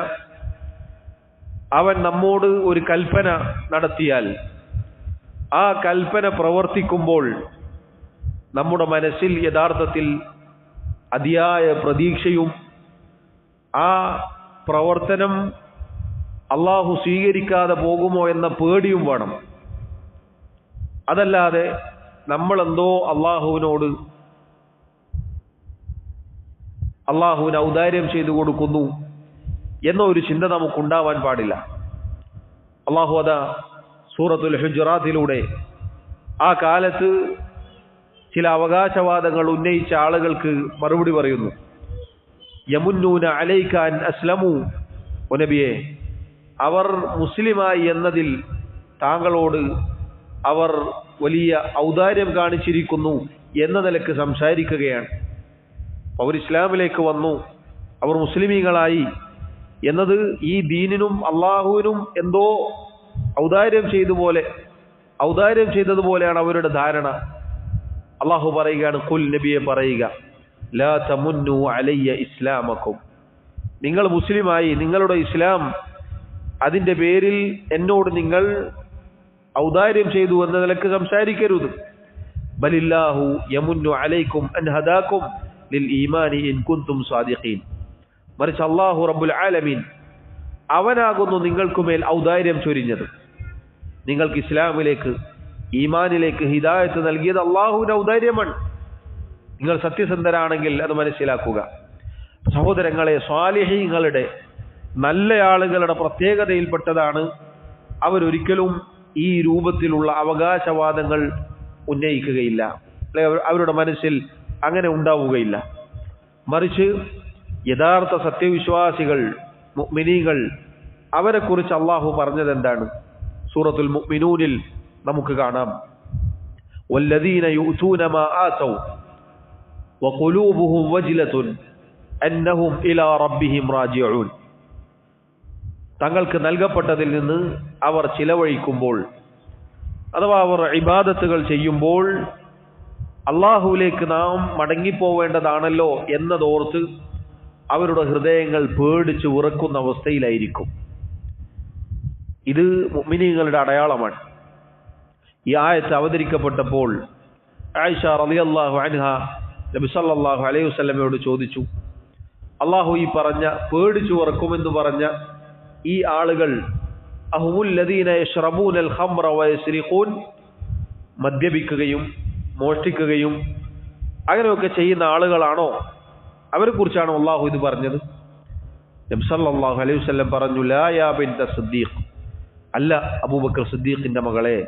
അവൻ നമ്മോട് ഒരു കൽപ്പന നടത്തിയാൽ ആ കൽപ്പന പ്രവർത്തിക്കുമ്പോൾ നമ്മുടെ മനസ്സിൽ യഥാർത്ഥത്തിൽ അതിയായ പ്രതീക്ഷയും ആ പ്രവർത്തനം അല്ലാഹു സ്വീകരിക്കാതെ പോകുമോ എന്ന പേടിയും വേണം. അതല്ലാതെ നമ്മളെന്തോ അള്ളാഹുവിന് ഔദാര്യം ചെയ്തു കൊടുക്കുന്നു എന്ന ഒരു ചിന്ത നമുക്കുണ്ടാവാൻ പാടില്ല. അല്ലാഹു അതാ സൂറത്തുൽ ഹുജറാത്തിലൂടെ ആ കാലത്ത് ചില അവകാശവാദങ്ങൾ ഉന്നയിച്ച ആളുകൾക്ക് മറുപടി പറയുന്നു. യമുന്നൂന അലൈക അൻ അസ്ലമു, ഓ നബിയെ, അവർ മുസ്ലിമായി എന്നതിൽ താങ്കളോട് അവർ വലിയ ഔദാര്യം കാണിച്ചിരിക്കുന്നു എന്ന നിലക്ക് സംസാരിക്കുകയാണ്. അവർ ഇസ്ലാമിലേക്ക് വന്നു, അവർ മുസ്ലിമീങ്ങളായി എന്നത് ഈ ദീനിനും അള്ളാഹുവിനും എന്തോ ഔദാര്യം ചെയ്തതുപോലെയാണ് അവരുടെ ധാരണ. അള്ളാഹു പറയുകയാണ്, ഖുൽ, നബിയെ പറയുക, ലാ തമുന്നു അലയ്യ ഇസ്ലാമക്കും, നിങ്ങൾ മുസ്ലിമായി, നിങ്ങളുടെ ഇസ്ലാം, അതിൻ്റെ പേരിൽ എന്നോട് നിങ്ങൾ ഔദാര്യം ചെയ്തു എന്ന നിലക്ക് സംസാരിക്കരുത്. ബലില്ലാഹു യമുന്നു അലൈക്കും അൻ ഹദാക്കും ലിൽ ഈമാനി ഇൻ കുൻതും സാദിഖീൻ. മറിച്ച് അല്ലാഹു റബ്ബുൽ ആലമീൻ അവനാകുന്നു നിങ്ങൾക്കുമേൽ ഔദാര്യം ചൊരിഞ്ഞത്. നിങ്ങൾക്ക് ഇസ്ലാമിലേക്ക്, ഈമാനിലേക്ക് ഹിദായത്ത് നൽകിയത് അള്ളാഹുവിന്റെ ഔദാര്യമാണ്. നിങ്ങൾ സത്യസന്ധരാണെങ്കിൽ അത് മനസ്സിലാക്കുക. സഹോദരങ്ങളെ, സ്വാലിഹീങ്ങളുടെ, നല്ല ആളുകളുടെ പ്രത്യേകതയിൽപ്പെട്ടതാണ് അവരൊരിക്കലും ഈ രൂപത്തിലുള്ള അവകാശവാദങ്ങൾ ഉന്നയിക്കുകയില്ല. അവരുടെ മനസ്സിൽ അങ്ങനെ ഉണ്ടാവുകയില്ല. മറിച്ച് യഥാർത്ഥ സത്യവിശ്വാസികൾ, മുഅ്മിനീങ്ങൾ, അവരെക്കുറിച്ച് അള്ളാഹു പറഞ്ഞത് എന്താണ്? സൂറത്തുൽ മുഅ്മിനൂനിൽ നമുക്ക് കാണാം, വല്ലദീന യുഅ്തൂന മാ ആതൗ വഖുലൂബുഹും വജ്ലത്തുൻ അന്നഹും ഇലാ റബ്ബിഹിം റാജിഊൻ. തങ്ങൾക്ക് നൽകപ്പെട്ടതിൽ നിന്ന് അവർ ചിലവഴിക്കുമ്പോൾ, അഥവാ അവർ ഇബാദത്തുകൾ ചെയ്യുമ്പോൾ അള്ളാഹുവിലേക്ക് നാം മടങ്ങിപ്പോവേണ്ടതാണല്ലോ എന്നതോർത്ത് അവരുടെ ഹൃദയങ്ങൾ പേടിച്ച് വിറക്കുന്ന അവസ്ഥയിലായിരിക്കും. ഇത് മുഅ്മിനീങ്ങളുടെ അടയാളമാണ്. ഈ ആയത്ത് അവതരിക്കപ്പെട്ടപ്പോൾ ആയിഷ റളിയല്ലാഹു അൻഹ നബി സല്ലല്ലാഹു അലൈഹി വസല്ലമയോട് ചോദിച്ചു, അള്ളാഹു ഈ പറഞ്ഞ പേടിച്ചു ഉറക്കുമെന്ന് പറഞ്ഞ ഈ ആളുകൾ അഹുമുൽ ലദീന യശ്റബൂനൽ ഖംറ വയസ്രിഖൂൻ, മദ്യപിക്കുകയും മോഷ്ടിക്കുകയും അങ്ങനെയൊക്കെ ചെയ്യുന്ന ആളുകളാണോ? അവരെ കുറിച്ചാണോ അള്ളാഹു ഇത് പറഞ്ഞത്? നബി സല്ലല്ലാഹു അലൈഹി വസല്ലം പറഞ്ഞു, ലാ യാ ബിൻത സിദ്ദീഖ്, അല്ല അബൂബക്കർ സിദ്ദീഖിന്റെ മകളെ,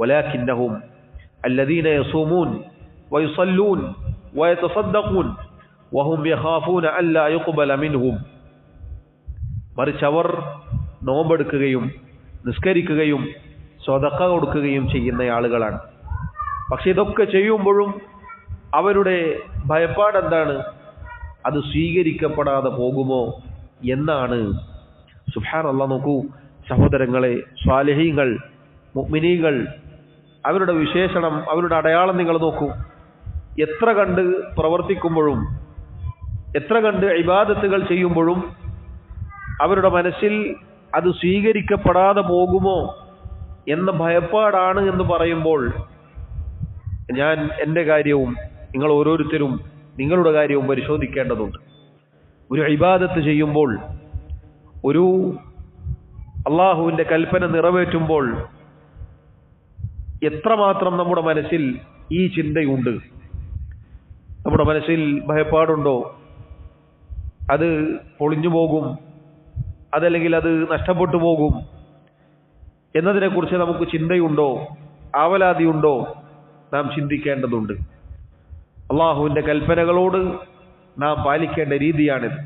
വലാകിന്നഹും അല്ലദീന യസൂമൂൻ വയുസല്ലൂൻ വയതസദ്ദഖൂൻ വഹും യഖാഫൂന അല്ലാ യുഖ്ബല മിൻഹും, മറിച്ച് അവർ നോമ്പെടുക്കുകയും നിസ്കരിക്കുകയും സ്വതക്ക കൊടുക്കുകയും ചെയ്യുന്ന ആളുകളാണ്. പക്ഷെ ഇതൊക്കെ ചെയ്യുമ്പോഴും അവരുടെ ഭയപ്പാട് എന്താണ്? അത് സ്വീകരിക്കപ്പെടാതെ പോകുമോ എന്നാണ്. സുബ്ഹാനല്ലാഹ്, നോക്കൂ സഹോദരങ്ങളെ, സ്വാലിഹീങ്ങൾ, മുഅ്മിനീങ്ങൾ, അവരുടെ വിശേഷണം, അവരുടെ അടയാളം നിങ്ങൾ നോക്കൂ. എത്ര കണ്ട് പ്രവർത്തിക്കുമ്പോഴും എത്ര കണ്ട് ഇബാദത്തുകൾ ചെയ്യുമ്പോഴും അവരുടെ മനസ്സിൽ അത് സ്വീകരിക്കപ്പെടാതെ പോകുമോ എന്ന ഭയപ്പാടാണ് എന്ന് പറയുമ്പോൾ, ഞാൻ എൻ്റെ കാര്യവും നിങ്ങൾ ഓരോരുത്തരും നിങ്ങളുടെ കാര്യവും പരിശോധിക്കേണ്ടതുണ്ട്. ഒരു ഇബാദത്ത് ചെയ്യുമ്പോൾ, ഒരു അള്ളാഹുവിൻ്റെ കൽപ്പന നിറവേറ്റുമ്പോൾ എത്രമാത്രം നമ്മുടെ മനസ്സിൽ ഈ ചിന്തയുണ്ട്? നമ്മുടെ മനസ്സിൽ ഭയപ്പാടുണ്ടോ? അത് പൊളിഞ്ഞു പോകും, അതല്ലെങ്കിൽ അത് നഷ്ടപ്പെട്ടു പോകും എന്നതിനെക്കുറിച്ച് നമുക്ക് ചിന്തയുണ്ടോ? ആവലാതിയുണ്ടോ? നാം ചിന്തിക്കേണ്ടതുണ്ട്. അള്ളാഹുവിൻ്റെ കൽപ്പനകളോട് നാം പാലിക്കേണ്ട രീതിയാണിത്.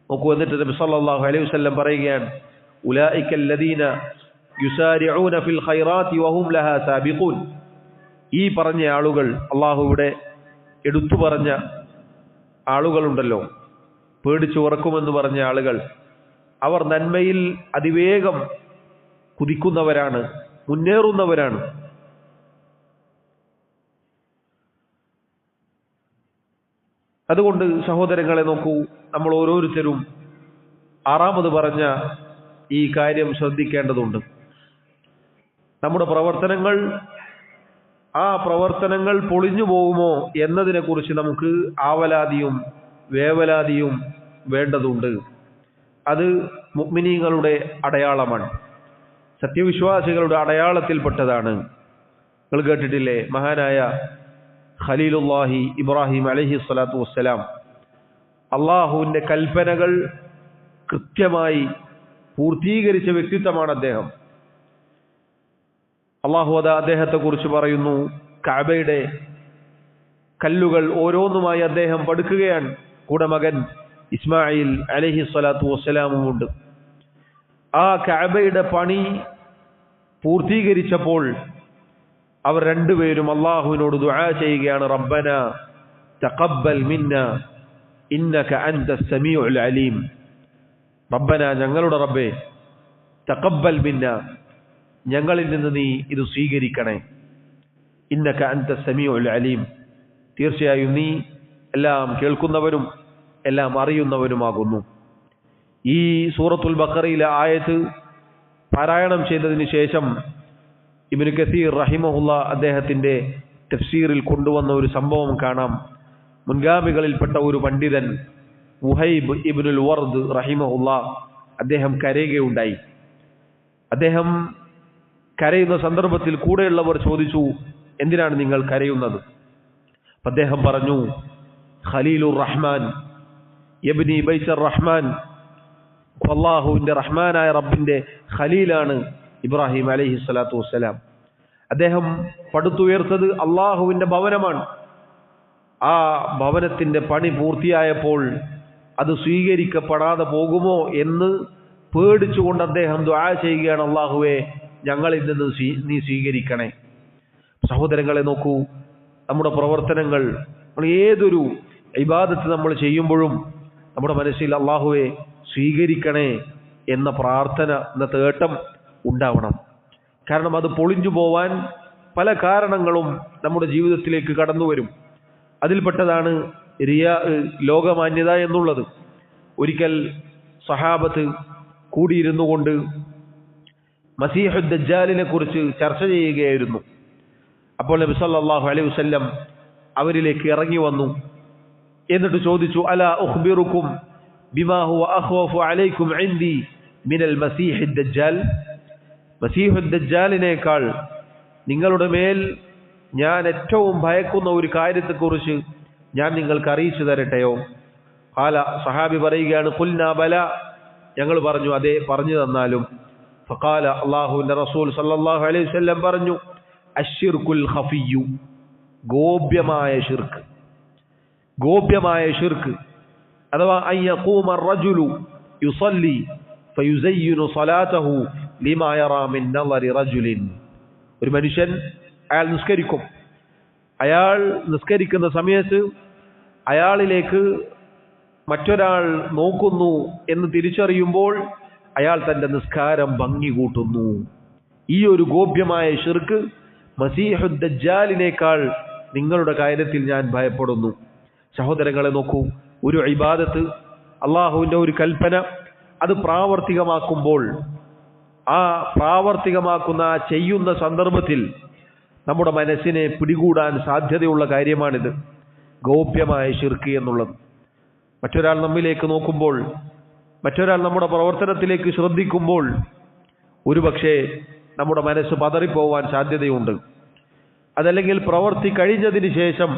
നോക്കൂ, എന്നിട്ട് നബി സല്ലല്ലാഹു അലൈഹി വസല്ലം പറയുകയാണ്, ഉലൈകൽ ലദീന യുസാരിഊന ഫിൽ ഖൈറാത്തി വഹും ലഹാ സാബിഖൂൻ. ഈ പറഞ്ഞ ആളുകൾ, അള്ളാഹു ഇവിടെ എടുത്തു പറഞ്ഞ ആളുകളുണ്ടല്ലോ, പേടിച്ചു ഉറക്കുമെന്ന് പറഞ്ഞ ആളുകൾ, അവർ നന്മയിൽ അതിവേഗം കുതിക്കുന്നവരാണ്, മുന്നേറുന്നവരാണ്. അതുകൊണ്ട് സഹോദരങ്ങളെ നോക്കൂ, നമ്മൾ ഓരോരുത്തരും ആറാമത് പറഞ്ഞ ഈ കാര്യം ശ്രദ്ധിക്കേണ്ടതുണ്ട്. നമ്മുടെ പ്രവർത്തനങ്ങൾ, ആ പ്രവർത്തനങ്ങൾ പൊളിഞ്ഞു പോകുമോ എന്നതിനെക്കുറിച്ച് നമുക്ക് ആവലാതിയും വേവലാതിയും വേണ്ടതുണ്ട്. അത് മുഅ്മിനീങ്ങളുടെ അടയാളമാണ്, സത്യവിശ്വാസികളുടെ അടയാളത്തിൽപ്പെട്ടതാണ്. നിങ്ങൾ കേട്ടിട്ടില്ലേ, മഹാനായ ഖലീലുല്ലാഹി ഇബ്രാഹിം അലൈഹി സ്വലാത്തു വസ്സലാം അള്ളാഹുവിൻ്റെ കൽപ്പനകൾ കൃത്യമായി പൂർത്തീകരിച്ച വ്യക്തിത്വമാണ് അദ്ദേഹം. അള്ളാഹു അത് അദ്ദേഹത്തെക്കുറിച്ച് പറയുന്നു, കഅബയുടെ കല്ലുകൾ ഓരോന്നുമായി അദ്ദേഹം പടുക്കുകയാണ്. കൂടെ മകൻ ഇസ്മായിൽ അലൈഹി സ്വലാത്തു വസ്സലാമും ഉണ്ട്. ആ കഅബയുടെ പണി പൂർത്തീകരിച്ചപ്പോൾ അവർ രണ്ടുപേരും അള്ളാഹുവിനോട് ദുആ ചെയ്യുകയാണ്, റബ്ബന തഖബ്ബൽ മിന്ന ഇന്നക അൻതസ് സമീഉൽ അലീം. റബ്ബന, ഞങ്ങളുടെ റബ്ബേ, തഖബ്ബൽ മിന്ന, ഞങ്ങളിൽ നിന്ന് നീ ഇത് സ്വീകരിക്കണേ. ഇന്നക അൻതസ് സമീഉൽ അലീം, തീർച്ചയായും നീ എല്ലാം കേൾക്കുന്നവനും എല്ലാം അറിയുന്നവനുമാകുന്നു. ഈ സൂറത്തുൽ ബഖറയിലെ ആയത്ത് പാരായണം ചെയ്തതിന് ശേഷം ഇബ്നു കസീർ റഹിമഹുല്ല അദ്ദേഹത്തിന്റെ തഫ്സീറിൽ കൊണ്ടുവന്ന ഒരു സംഭവം കാണാം. മുൻഗാമികളിൽപ്പെട്ട ഒരു പണ്ഡിതൻ വുഹൈബ് ഇബ്നുൽ വർദ് റഹിമഹുല്ല അദ്ദേഹം കരയുകയുണ്ടായി. അദ്ദേഹം കരയുന്ന സന്ദർഭത്തിൽ കൂടെയുള്ളവർ ചോദിച്ചു, എന്തിനാണ് നിങ്ങൾ കരയുന്നത്? അദ്ദേഹം പറഞ്ഞു, ഖലീലുർ റഹ്മാൻ യബ്നി ബൈത്തുർ റഹ്മാൻ, അല്ലാഹുവിന്റെ റഹ്മാനായ റബ്ബിന്റെ ഖലീലാണ് ഇബ്രാഹിം അലൈഹി സ്വലാത്തു വസ്സലാം. അദ്ദേഹം പടുത്തുയർത്തത് അള്ളാഹുവിന്റെ ഭവനമാണ്. ആ ഭവനത്തിന്റെ പണി പൂർത്തിയായപ്പോൾ അത് സ്വീകരിക്കപ്പെടാതെ പോകുമോ എന്ന് പേടിച്ചുകൊണ്ട് അദ്ദേഹം ദുആ ചെയ്യുകയാണ്, അള്ളാഹുവേ, ഞങ്ങളിൽ നിന്ന് നീ സ്വീകരിക്കണേ. സഹോദരങ്ങളെ നോക്കൂ, നമ്മുടെ പ്രവർത്തനങ്ങൾ, നമ്മൾ ഏതൊരു ഇബാദത്ത് നമ്മൾ ചെയ്യുമ്പോഴും നമ്മുടെ മനസ്സിൽ അള്ളാഹുവേ സ്വീകരിക്കണേ എന്ന പ്രാർത്ഥന, എന്ന തേട്ടം ഉണ്ടാവണം. കാരണം അത് പൊളിഞ്ഞു പോവാൻ പല കാരണങ്ങളും നമ്മുടെ ജീവിതത്തിലേക്ക് കടന്നു വരും. അതിൽപ്പെട്ടതാണ് റിയാ, ലോകമാന്യത എന്നുള്ളത്. ഒരിക്കൽ സഹാബത്ത് കൂടിയിരുന്നു കൊണ്ട് മസീഹു ദജ്ജാലിനെ കുറിച്ച് ചർച്ച ചെയ്യുകയായിരുന്നു. അപ്പോൾ നബി സല്ലല്ലാഹു അലൈഹി വസല്ലം അവരിലേക്ക് ഇറങ്ങി വന്നു. എന്നിട്ട് ചോദിച്ചു, അലാ ഉഖ്ബിറുക്കും ബിമാ ഹുവ അഖ്വഫു അലൈക്കും ഇൻദി മിനൽ മസീഹി ദജ്ജാൽ. മസീഹു ദജ്ജാലിനേക്കാൾ നിങ്ങളുടെ മേൽ ഞാൻ ഏറ്റവും ഭയക്കുന്ന ഒരു കാര്യത്തെക്കുറിച്ച് ഞാൻ നിങ്ങൾക്ക് അറിയിച്ചു തരട്ടെയോ? ഖാല, സഹാബി പറയുകയാണ്, ഖുൽനാ ബല, ഞങ്ങൾ പറഞ്ഞു അതെ, പറഞ്ഞു തന്നാലും. ഫഖാല, അല്ലാഹുവിന്റെ റസൂൽ സല്ലല്ലാഹു അലൈഹി വസല്ലം പറഞ്ഞു, അശ്ശിർകുൽ ഖഫിയ്യു, ഗോപ്യമായ ശിർക്ക്. ഗോപ്യമായ ശിർക്ക് അഥവാ അൻ യഖൂമ അർറജുലു യുസല്ലി ഫയുസയ്യിനു സ്വലാതഹു ലിമാ യറാ മിൻ നളരി റജുലിൻ. ഒരു മനുഷ്യൻ അയാൾ നിസ്കരിക്കും. അയാൾ നിസ്കരിക്കുന്ന സമയത്ത് അയാളിലേക്ക് മറ്റൊരാൾ നോക്കുന്നു എന്ന് തിരിച്ചറിയുമ്പോൾ അയാൾ തന്റെ നിസ്കാരം ഭംഗി കൂട്ടുന്നു. ഈ ഒരു ഗോപ്യമായ ശിർക്ക് മസീഹു ദജ്ജാലിനേക്കാൾ നിങ്ങളുടെ കാര്യത്തിൽ ഞാൻ ഭയപ്പെടുന്നു. സഹോദരങ്ങളെ നോക്കൂ, ഒരു ഇബാദത്ത്, അള്ളാഹുവിന്റെ ഒരു കൽപ്പന, അത് പ്രാവർത്തികമാക്കുമ്പോൾ ആ പ്രാവർത്തികമാക്കുന്ന ചെയ്യുന്ന സന്ദർഭത്തിൽ നമ്മുടെ മനസ്സിനെ പിടികൂടാൻ സാധ്യതയുള്ള കാര്യമാണിത്, ഗോപ്യമായ ശിർക്ക് എന്നുള്ളത്. മറ്റൊരാൾ നമ്മിലേക്ക് നോക്കുമ്പോൾ, മറ്റൊരാൾ നമ്മുടെ പ്രവർത്തനത്തിലേക്ക് ശ്രദ്ധിക്കുമ്പോൾ ഒരുപക്ഷെ നമ്മുടെ മനസ്സ് പതറിപ്പോവാൻ സാധ്യതയുണ്ട്. അതല്ലെങ്കിൽ പ്രവൃത്തി കഴിഞ്ഞതിന് ശേഷം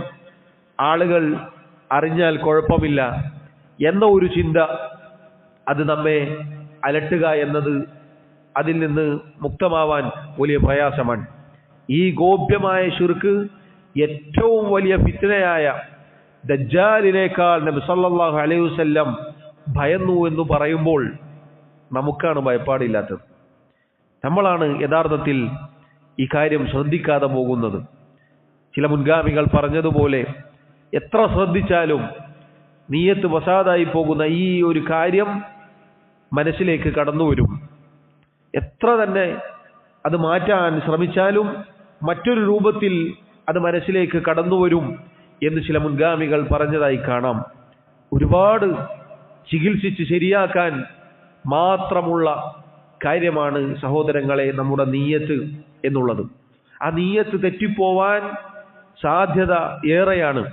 ആളുകൾ അറിഞ്ഞാൽ കുഴപ്പമില്ല എന്ന ഒരു ചിന്ത, അത് നമ്മെ അലട്ടുക എന്നത്, അതിൽ നിന്ന് മുക്തമാവാൻ വലിയ പ്രയാസമാണ്. ഈ ഗോപ്യമായ ശിർക്ക് ഏറ്റവും വലിയ ഫിത്നയായ ദജ്ജാലിനേക്കാൾ നബി സല്ലല്ലാഹു അലൈഹി വസല്ലം ഭയന്നു എന്ന് പറയുമ്പോൾ നമുക്കാണ് ഭയപ്പാടില്ലാത്തത്. നമ്മളാണ് യഥാർത്ഥത്തിൽ ഈ കാര്യം ശ്രദ്ധിക്കാതെ പോകുന്നത്. ചില മുൻഗാമികൾ പറഞ്ഞതുപോലെ എത്ര ശ്രദ്ധിച്ചാലും നിയ്യത്ത് ഫസാദായി പോകുന്ന ഈ ഒരു കാര്യം മനസ്സിലേക്ക് കടന്നു വരും. എത്ര തന്നെ അത് മാറ്റാൻ ശ്രമിച്ചാലും മറ്റൊരു രൂപത്തിൽ അത് മനസ്സിലേക്ക് കടന്നു വരും എന്ന് ചില മുൻഗാമികൾ പറഞ്ഞതായി കാണാം. ഒരുപാട് ചികിത്സിച്ച് ശരിയാക്കാൻ മാത്രമുള്ള കാര്യമാണ് സഹോദരങ്ങളെ നമ്മുടെ നിയ്യത്ത് എന്നുള്ളത്. ആ നിയ്യത്ത് തെറ്റിപ്പോവാൻ സാധ്യത ഏറെയാണ്.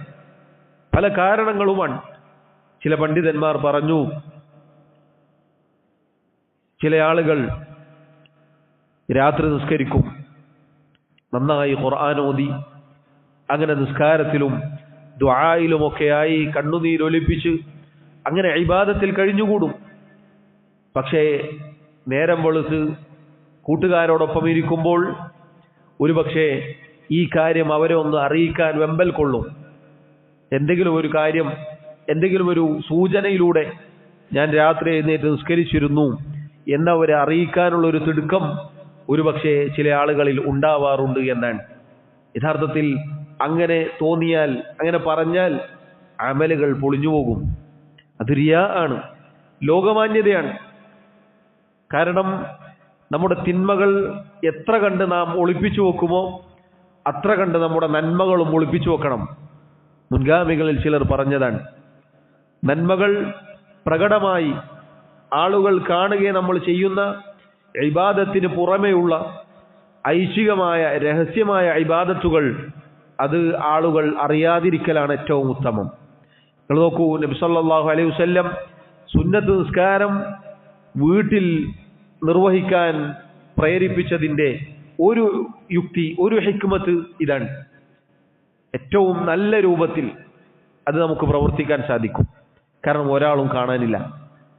പല കാരണങ്ങളുമാണ്. ചില പണ്ഡിതന്മാർ പറഞ്ഞു, ചില ആളുകൾ രാത്രി നിസ്കരിക്കും, നന്നായി ഖുർആൻ ഓതി, അങ്ങനെ നിസ്കാരത്തിലും ദുആയിലുമൊക്കെയായി കണ്ണുനീരൊലിപ്പിച്ച് അങ്ങനെ ഇബാദത്തിൽ കഴിഞ്ഞുകൂടും. പക്ഷേ നേരം വെളുത്ത് കൂട്ടുകാരോടൊപ്പം ഇരിക്കുമ്പോൾ ഒരുപക്ഷെ ഈ കാര്യം അവരെ ഒന്ന് അറിയിക്കാൻ വെമ്പൽ കൊള്ളും. എന്തെങ്കിലും ഒരു കാര്യം, എന്തെങ്കിലും ഒരു സൂചനയിലൂടെ ഞാൻ രാത്രി എഴുന്നേറ്റ് നിസ്കരിച്ചിരുന്നു എന്നവരെ അറിയിക്കാനുള്ളൊരു തിടുക്കം ഒരുപക്ഷെ ചില ആളുകളിൽ ഉണ്ടാവാറുണ്ട് എന്നാണ്. യഥാർത്ഥത്തിൽ അങ്ങനെ തോന്നിയാൽ, അങ്ങനെ പറഞ്ഞാൽ അമലുകൾ പൊളിഞ്ഞുപോകും. അത് റിയാ ആണ്, ലോകമാന്യതയാണ്. കാരണം നമ്മുടെ തിന്മകൾ എത്ര കണ്ട് നാം ഒളിപ്പിച്ചു വെക്കുമോ അത്ര കണ്ട് നമ്മുടെ നന്മകളും ഒളിപ്പിച്ചു വെക്കണം. മുൻഗാമികളിൽ ചിലർ പറഞ്ഞതാണ്, നന്മകൾ പ്രകടമായി ആളുകൾ കാണുകയും നമ്മൾ ചെയ്യുന്ന ഇബാദത്തിന് പുറമെയുള്ള ഐച്ഛികമായ രഹസ്യമായ ഇബാദത്തുകൾ അത് ആളുകൾ അറിയാതിരിക്കലാണ് ഏറ്റവും ഉത്തമം. നിങ്ങൾ നോക്കൂ, നബി സല്ലല്ലാഹു അലൈഹി വസല്ലം സുന്നത്ത് നിസ്കാരം വീട്ടിൽ നിർവഹിക്കാൻ പ്രേരിപ്പിച്ചതിൻ്റെ ഒരു യുക്തി, ഒരു ഹിക്മത്ത് ഇതാണ്. ഏറ്റവും നല്ല രൂപത്തിൽ അത് നമുക്ക് പ്രവർത്തിക്കാൻ സാധിക്കും. കാരണം ഒരാളും കാണാനില്ല,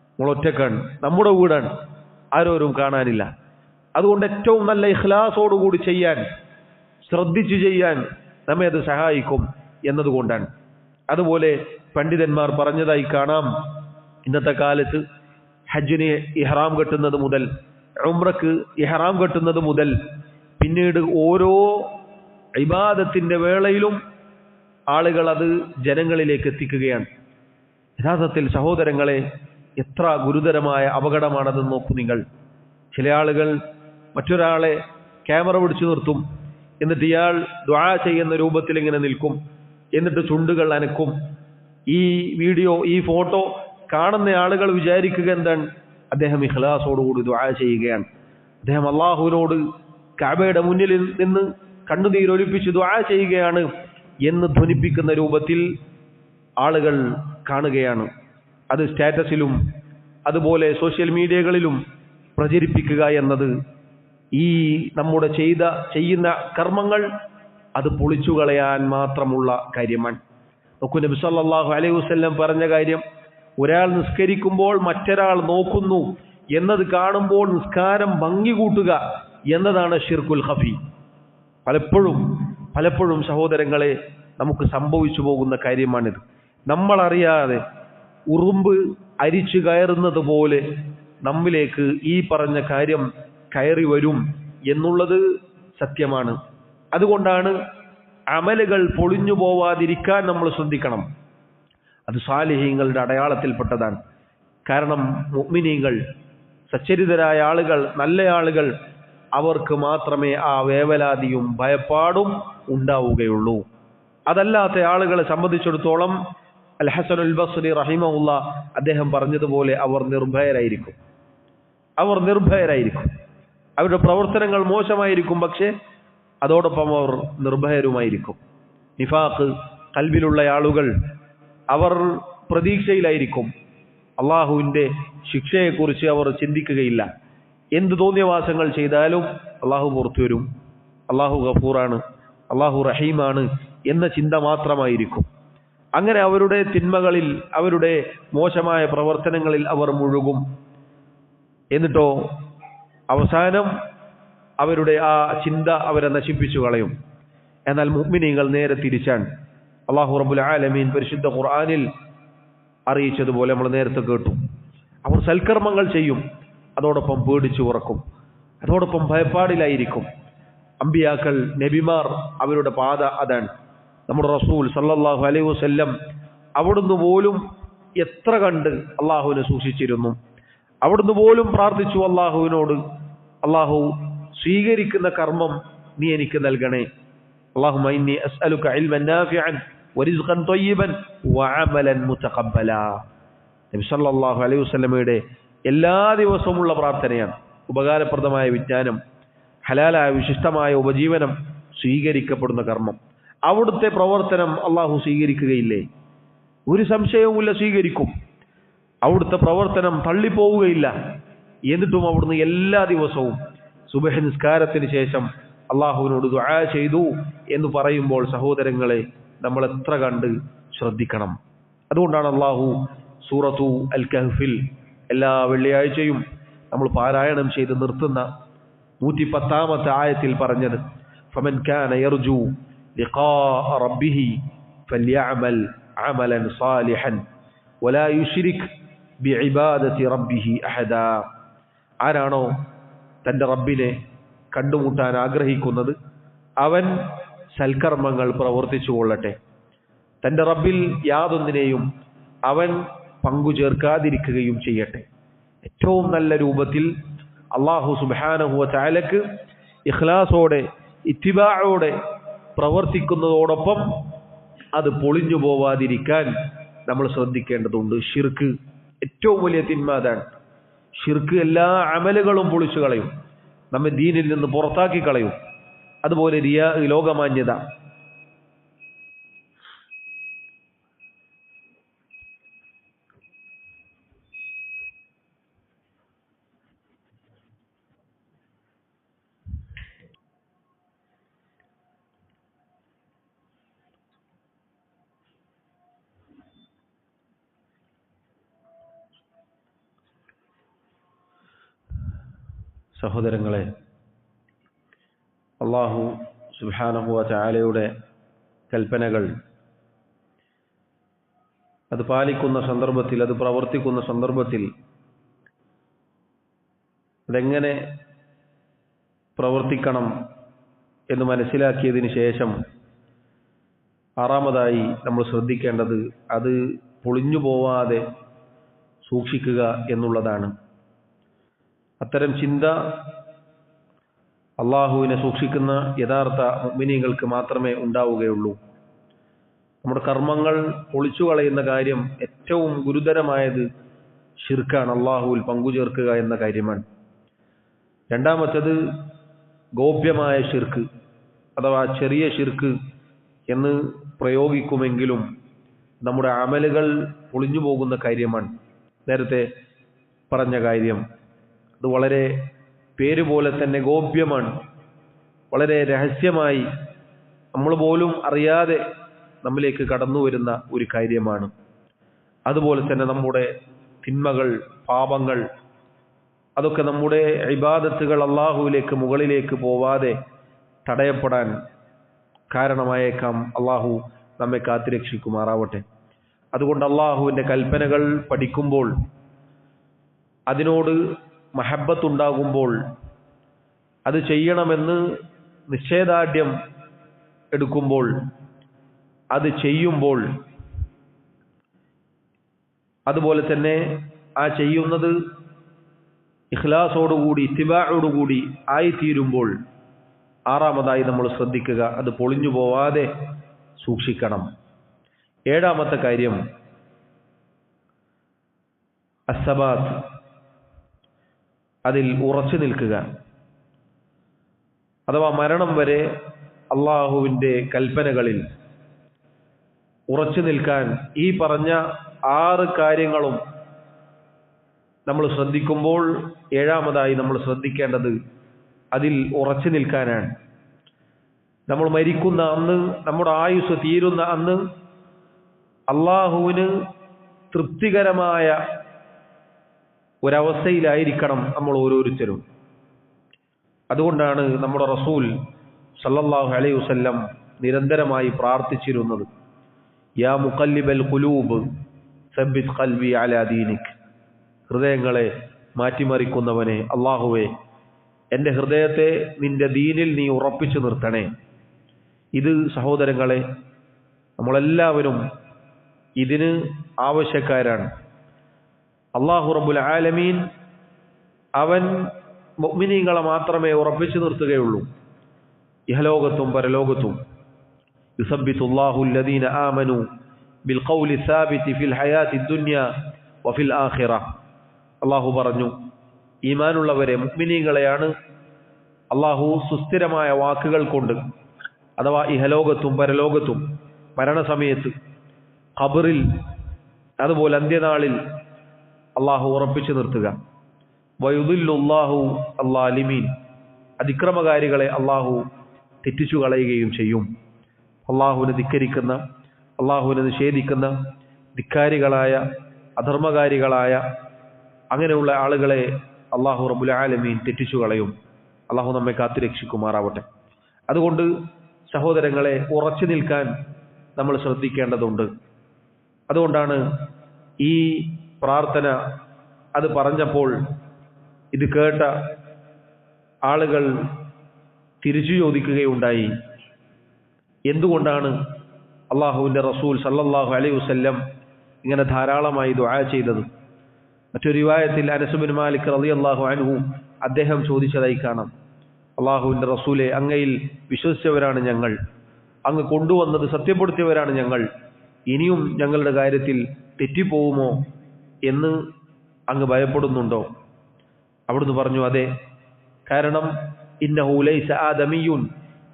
നമ്മൾ ഒറ്റക്കാണ്, നമ്മുടെ വീടാണ്, ആരോരും കാണാനില്ല. അതുകൊണ്ട് ഏറ്റവും നല്ല ഇഖ്ലാസോടുകൂടി ചെയ്യാൻ, ശ്രദ്ധിച്ചു ചെയ്യാൻ നമ്മെ അത് സഹായിക്കും എന്നതുകൊണ്ടാണ്. അതുപോലെ പണ്ഡിതന്മാർ പറഞ്ഞതായി കാണാം, ഇന്നത്തെ കാലത്ത് ഹജ്ജിന് ഇഹ്റാം കെട്ടുന്നത് മുതൽ, ഉംറക്ക് ഇഹ്റാം കെട്ടുന്നത് മുതൽ പിന്നീട് ഓരോ ഇബാദത്തിന്റെ വേളയിലും ആളുകൾ അത് ജനങ്ങളിലേക്ക് എത്തിക്കുകയാണ്. യഥാർത്ഥത്തിൽ സഹോദരങ്ങളെ, എത്ര ഗുരുതരമായ അപകടമാണതെന്ന് നോക്കൂ നിങ്ങൾ. ചില ആളുകൾ മറ്റൊരാളെ ക്യാമറ പിടിച്ചു നിർത്തും, എന്നിട്ട് ഇയാൾ ദുആ ചെയ്യുന്ന രൂപത്തിൽ ഇങ്ങനെ നിൽക്കും, എന്നിട്ട് ചുണ്ടുകൾ അനക്കും. ഈ വീഡിയോ, ഈ ഫോട്ടോ കാണുന്ന ആളുകൾ വിചാരിക്കുക എന്താണ്, അദ്ദേഹം ഇഖ്ലാസോടുകൂടി ദുആ ചെയ്യുകയാണ്. അദ്ദേഹം അള്ളാഹുവിനോട് കഅബയുടെ മുന്നിൽ നിന്ന് കണ്ണുനീരൊലിപ്പിച്ച് ദുആ ചെയ്യുകയാണ് എന്ന് ധ്വനിപ്പിക്കുന്ന രൂപത്തിൽ ആളുകൾ കാണുകയാണ്. അത് സ്റ്റാറ്റസിലും അതുപോലെ സോഷ്യൽ മീഡിയകളിലും പ്രചരിപ്പിക്കുക എന്നത് ഈ നമ്മുടെ ചെയ്യുന്ന കർമ്മങ്ങൾ അത് പൊളിച്ചു കളയാൻ മാത്രമുള്ള കാര്യമാണ്. നോക്കൂ, നബി സല്ലല്ലാഹു അലൈഹി വസല്ലം പറഞ്ഞ കാര്യം, ഒരാൾ നിസ്കരിക്കുമ്പോൾ മറ്റൊരാൾ നോക്കുന്നു എന്നത് കാണുമ്പോൾ നിസ്കാരം ഭംഗി കൂട്ടുക എന്നതാണ് ഷിർക്കുൽ ഖഫി. പലപ്പോഴും സഹോദരങ്ങളെ നമുക്ക് സംഭവിച്ചു പോകുന്ന കാര്യമാണിത്. നമ്മളറിയാതെ ഉറുമ്പ് അരിച്ചു കയറുന്നത് പോലെ നമ്മിലേക്ക് ഈ പറഞ്ഞ കാര്യം കയറി വരും എന്നുള്ളത് സത്യമാണ്. അതുകൊണ്ടാണ് അമലുകൾ പൊളിഞ്ഞു പോവാതിരിക്കാൻ നമ്മൾ ശ്രദ്ധിക്കണം. അത് സാലിഹീങ്ങളുടെ അടയാളത്തിൽപ്പെട്ടതാണ്. കാരണം മുഅ്മിനീങ്ങൾ, സച്ചരിതരായ ആളുകൾ, നല്ല ആളുകൾ, അവർക്ക് മാത്രമേ ആ വേവലാതിയും ഭയപ്പാടും ഉണ്ടാവുകയുള്ളൂ. അതല്ലാത്ത ആളുകളെ സംബന്ധിച്ചിടത്തോളം അൽ ഹസനുൽ ബസ്രി റഹിമഹുല്ലാ അദ്ദേഹം പറഞ്ഞതുപോലെ അവർ നിർഭയരായിരിക്കും. അവരുടെ പ്രവർത്തനങ്ങൾ മോശമായിരിക്കും, പക്ഷേ അതോടൊപ്പം അവർ നിർഭയരുമായിരിക്കും. നിഫാഖ് ഖൽബിലുള്ള ആളുകൾ അവർ പ്രതീക്ഷയിലായിരിക്കും. അള്ളാഹുവിൻ്റെ ശിക്ഷയെക്കുറിച്ച് അവർ ചിന്തിക്കുകയില്ല. എന്ത് തോന്നിയവാസങ്ങൾ ചെയ്താലും അള്ളാഹു പുറത്തു വരും, അള്ളാഹു ഗഫൂറാണ്, അള്ളാഹു റഹീമാണ് എന്ന ചിന്ത മാത്രമായിരിക്കും. അങ്ങനെ അവരുടെ തിന്മകളിൽ, അവരുടെ മോശമായ പ്രവർത്തനങ്ങളിൽ അവർ മുഴുകും. എന്നിട്ടോ അവസാനം അവരുടെ ആ ചിന്ത അവരെ നശിപ്പിച്ചു കളയും. എന്നാൽ മുഅ്മിനീങ്ങൾ നേരെ തിരിച്ചാണ്. അല്ലാഹു റബ്ബുൽ ആലമീൻ പരിശുദ്ധ ഖുർആനിൽ അറിയിച്ചതുപോലെ നമ്മൾ നേരത്തെ കേട്ടു, അവർ സൽക്കർമ്മങ്ങൾ ചെയ്യും, അതോടൊപ്പം പേടിച്ചു ഉറക്കും, അതോടൊപ്പം ഭയപ്പാടിലായിരിക്കും. അമ്പിയാക്കൾ, നബിമാർ, അവരുടെ പാത അതാണ്. നമ്മുടെ റസൂൽ സല്ലല്ലാഹു അലൈഹി വസല്ലം അവിടുന്ന് പോലും എത്ര കണ്ട് അള്ളാഹുവിനെ സൂക്ഷിച്ചിരുന്നു. അവിടുന്ന് പോലും പ്രാർത്ഥിച്ചു അള്ളാഹുവിനോട്, അള്ളാഹു സ്വീകരിക്കുന്ന കർമ്മം നീ എനിക്ക് നൽകണേ. അല്ലാഹുമ്മ ഇന്നി അസ്അലുക ഇൽമൻ നാഫിഅൻ വറിസ്ഖൻ ത്വയ്യിബൻ വഅമലൻ മുതഖബ്ബലാ. നബി സല്ലല്ലാഹു അലൈഹി വസല്ലമയുടെ എല്ലാ ദിവസവുമുള്ള പ്രാർത്ഥനയാണ്. ഉപകാരപ്രദമായ വിജ്ഞാനം, ഹലാലായ വിശിഷ്ടമായ ഉപജീവനം, സ്വീകരിക്കപ്പെടുന്ന കർമ്മം. അവിടുത്തെ പ്രവർത്തനം അള്ളാഹു സ്വീകരിക്കുകയില്ലേ? ഒരു സംശയവുമില്ല, സ്വീകരിക്കും. അവിടുത്തെ പ്രവർത്തനം തള്ളിപ്പോവുകയില്ല. എന്നിട്ടും അവിടുന്ന് എല്ലാ ദിവസവും സുബഹി നിസ്കാരത്തിന് ശേഷം അള്ളാഹുവിനോട് ദുആ ചെയ്തു എന്ന് പറയുമ്പോൾ സഹോദരങ്ങളെ, നമ്മൾ എത്ര കണ്ട് ശ്രദ്ധിക്കണം. അതുകൊണ്ടാണ് അള്ളാഹു സൂറത്തു അൽ കഹ്ഫിൽ എല്ലാ വെള്ളിയാഴ്ചയും നമ്മൾ പാരായണം ചെയ്ത് നിർത്തുന്ന 110-ാമത്തെ ആയത്തിൽ പറഞ്ഞത്, ഫമൻ കാന യർജു ലിഖാഅ റബ്ബിഹി ഫല്യഅമൽ അമലൻ സാലിഹൻ വലാ യുശ്രിക് ബിഇബാദത്തി റബ്ബിഹി അഹദാ. ആരാണോ തൻ്റെ റബ്ബിനെ കണ്ടുമുട്ടാൻ ആഗ്രഹിക്കുന്നത് അവൻ സൽക്കർമ്മങ്ങൾ പ്രവർത്തിച്ചു കൊള്ളട്ടെ, തൻ്റെ റബ്ബിൽ യാതൊന്നിനെയും അവൻ പങ്കുചേർക്കാതിരിക്കുകയും ചെയ്യട്ടെ. ഏറ്റവും നല്ല രൂപത്തിൽ അല്ലാഹു സുബ്ഹാനഹു വ തആലക്ക് ഇഖ്ലാസോടെ, ഇത്തിബാഅോടെ പ്രവർത്തിക്കുന്നതോടൊപ്പം അത് പൊളിഞ്ഞു പോവാതിരിക്കാൻ നമ്മൾ ശ്രദ്ധിക്കേണ്ടതുണ്ട്. ഷിർക്ക് ഏറ്റവും വലിയ തിന്മ അതാണ്. ഷിർക്ക് എല്ലാ അമലുകളും പൊളിച്ചു കളയും, നമ്മെ ദീനിൽ നിന്ന് പുറത്താക്കി കളയും. അതുപോലെ റിയാ, ലോകമാന്യത. സഹോദരങ്ങളെ, അല്ലാഹു സുബ്ഹാനഹു വ തആലയുടെ കൽപ്പനകൾ അത് പാലിക്കുന്ന സന്ദർഭത്തിൽ, അത് പ്രവർത്തിക്കുന്ന സന്ദർഭത്തിൽ അതെങ്ങനെ പ്രവർത്തിക്കണം എന്ന് മനസ്സിലാക്കിയതിന് ശേഷം ആറാമതായി നമ്മൾ ശ്രദ്ധിക്കേണ്ടത് അത് പൊളിഞ്ഞു പോവാതെ സൂക്ഷിക്കുക എന്നുള്ളതാണ്. അത്തരം ചിന്ത അള്ളാഹുവിനെ സൂക്ഷിക്കുന്ന യഥാർത്ഥ മുഅ്മിനീങ്ങൾക്ക് മാത്രമേ ഉണ്ടാവുകയുള്ളൂ. നമ്മുടെ കർമ്മങ്ങൾ പൊളിച്ചു കളയുന്ന കാര്യം ഏറ്റവും ഗുരുതരമായത് ഷിർക്കാണ്, അള്ളാഹുവിൽ പങ്കുചേർക്കുക എന്ന കാര്യമാണ്. രണ്ടാമത്തേത് ഗോപ്യമായ ശിർക്ക് അഥവാ ചെറിയ ശിർക്ക് എന്ന് പ്രയോഗിക്കുമെങ്കിലും നമ്മുടെ അമലുകൾ പൊളിഞ്ഞു പോകുന്ന കാര്യമാണ്. നേരത്തെ പറഞ്ഞ കാര്യം അത് വളരെ പേര് പോലെ തന്നെ ഗോപ്യമാണ്, വളരെ രഹസ്യമായി നമ്മൾ പോലും അറിയാതെ നമ്മിലേക്ക് കടന്നു വരുന്ന ഒരു കാര്യമാണ്. അതുപോലെ തന്നെ നമ്മുടെ തിന്മകൾ, പാപങ്ങൾ, അതൊക്കെ നമ്മുടെ ഇബാദത്തുകൾ അള്ളാഹുവിലേക്ക് മുകളിലേക്ക് പോവാതെ തടയപ്പെടാൻ കാരണമായേക്കാം. അള്ളാഹു നമ്മെ കാത്തുരക്ഷിക്കുമാറാവട്ടെ. അതുകൊണ്ട് അള്ളാഹുവിൻ്റെ കൽപ്പനകൾ പഠിക്കുമ്പോൾ, അതിനോട് മഹബ്ബത്തുണ്ടാകുമ്പോൾ, അത് ചെയ്യണമെന്ന് നിശ്ചയദാർഢ്യം എടുക്കുമ്പോൾ, അത് ചെയ്യുമ്പോൾ, അതുപോലെ തന്നെ ആ ചെയ്യുന്നത് ഇഖ്ലാസോടുകൂടി ഇത്തിബാഅോടുകൂടി ആയിത്തീരുമ്പോൾ, ആറാമതായി നമ്മൾ ശ്രദ്ധിക്കുക, അത് പൊളിഞ്ഞു പോവാതെ സൂക്ഷിക്കണം. ഏഴാമത്തെ കാര്യം അസ്സബാത്ത്, അതിൽ ഉറച്ചു നിൽക്കുക. അഥവാ മരണം വരെ അള്ളാഹുവിൻ്റെ കൽപ്പനകളിൽ ഉറച്ചു നിൽക്കാൻ ഈ പറഞ്ഞ 6 കാര്യങ്ങളും നമ്മൾ ശ്രദ്ധിക്കുമ്പോൾ, ഏഴാമതായി നമ്മൾ ശ്രദ്ധിക്കേണ്ടത് അതിൽ ഉറച്ചു നിൽക്കാനാണ്. നമ്മൾ മരിക്കുന്ന അന്ന്, നമ്മുടെ ആയുസ് തീരുന്ന അന്ന് അള്ളാഹുവിന് തൃപ്തികരമായ ഒരവസ്ഥയിലായിരിക്കണം നമ്മൾ ഓരോരുത്തരും. അതുകൊണ്ടാണ് നമ്മുടെ റസൂൽ സല്ലല്ലാഹു അലൈഹി വസല്ലം നിരന്തരമായി പ്രാർത്ഥിച്ചിരുന്നത്, യാ മുഖല്ലിബൽ ഖുലൂബ് സബ്ബിത് ഖൽബി അലാ ദീനിക്. ഹൃദയങ്ങളെ മാറ്റിമറിക്കുന്നവനെ, അള്ളാഹുവേ എൻ്റെ ഹൃദയത്തെ നിന്റെ ദീനിൽ നീ ഉറപ്പിച്ചു നിർത്തണേ. ഇത് സഹോദരങ്ങളെ, നമ്മളെല്ലാവരും ഇതിന് ആവശ്യക്കാരാണ്. അല്ലാഹു റബ്ബുൽ ആലമീൻ അവൻ മുഅ്മിനീങ്ങളെ മാത്രമേ ഉറപ്പിച്ചു നിർത്തുകയുള്ളൂ, ഇഹലോകത്തും പരലോകത്തും. യുസബ്ബിതുല്ലാഹു അല്ലദീന ആമനു ബിൽ ഖൗലി സാബിതി ഫിൽ ഹയാത്തി ദുനിയ വഫിൽ ആഖിറ. അല്ലാഹു പറഞ്ഞു, ഈമാനുള്ളവരെ, മുഅ്മിനീങ്ങളെയാണ് അല്ലാഹു സുസ്ഥിരമായ വാക്കുകൾ കൊണ്ട്, അഥവാ ഇഹലോകത്തും പരലോകത്തും, മരണസമയത്ത്, ഖബറിൽ, അതുപോലെ അന്ത്യനാളിൽ അള്ളാഹു ഉറപ്പിച്ചു നിർത്തുക. വയുദില്ലുല്ലാഹു അല്ലാലിമീൻ, അതിക്രമകാരികളെ അള്ളാഹു തെറ്റിച്ചു കളയുകയും ചെയ്യും. അള്ളാഹുവിനെ ധിക്കരിക്കുന്ന, അള്ളാഹുവിനെ നിഷേധിക്കുന്ന ധിക്കാരികളായ, അധർമ്മകാരികളായ അങ്ങനെയുള്ള ആളുകളെ അള്ളാഹു റബ്ബുൽ ആലമീൻ തെറ്റിച്ചു കളയും. അള്ളാഹു നമ്മെ കാത്തുരക്ഷിക്കുമാറാവട്ടെ. അതുകൊണ്ട് സഹോദരങ്ങളെ, ഉറച്ചു നിൽക്കാൻ നമ്മൾ ശ്രദ്ധിക്കേണ്ടതുണ്ട്. അതുകൊണ്ടാണ് ഈ പ്രാർത്ഥന അത് പറഞ്ഞപ്പോൾ ഇത് കേട്ട ആളുകൾ തിരിച്ചു ചോദിക്കുകയുണ്ടായി, എന്തുകൊണ്ടാണ് അള്ളാഹുവിൻ്റെ റസൂൽ സല്ലല്ലാഹു അലൈഹി വസല്ലം ഇങ്ങനെ ധാരാളമായി ദുആ ചെയ്തത്? മറ്റൊരു റിവായത്തിൽ അനസ് ബിൻ മാലിക് റളിയല്ലാഹു അൻഹു അദ്ദേഹം ചോദിച്ചതായി കാണാം, അള്ളാഹുവിൻ്റെ റസൂലെ, അങ്ങയിൽ വിശ്വസിച്ചവരാണ് ഞങ്ങൾ, അങ്ങ് കൊണ്ടുവന്നത് സത്യപ്പെടുത്തിയവരാണ് ഞങ്ങൾ, ഇനിയും ഞങ്ങളുടെ കാര്യത്തിൽ തെറ്റിപ്പോവുമോ എന്ന് അങ്ങ് ഭയപ്പെടുന്നുണ്ടോ? അവിടുന്ന് പറഞ്ഞു, അതെ, കാരണം ഇന്നഹു ലൈസ ആദമിയുൻ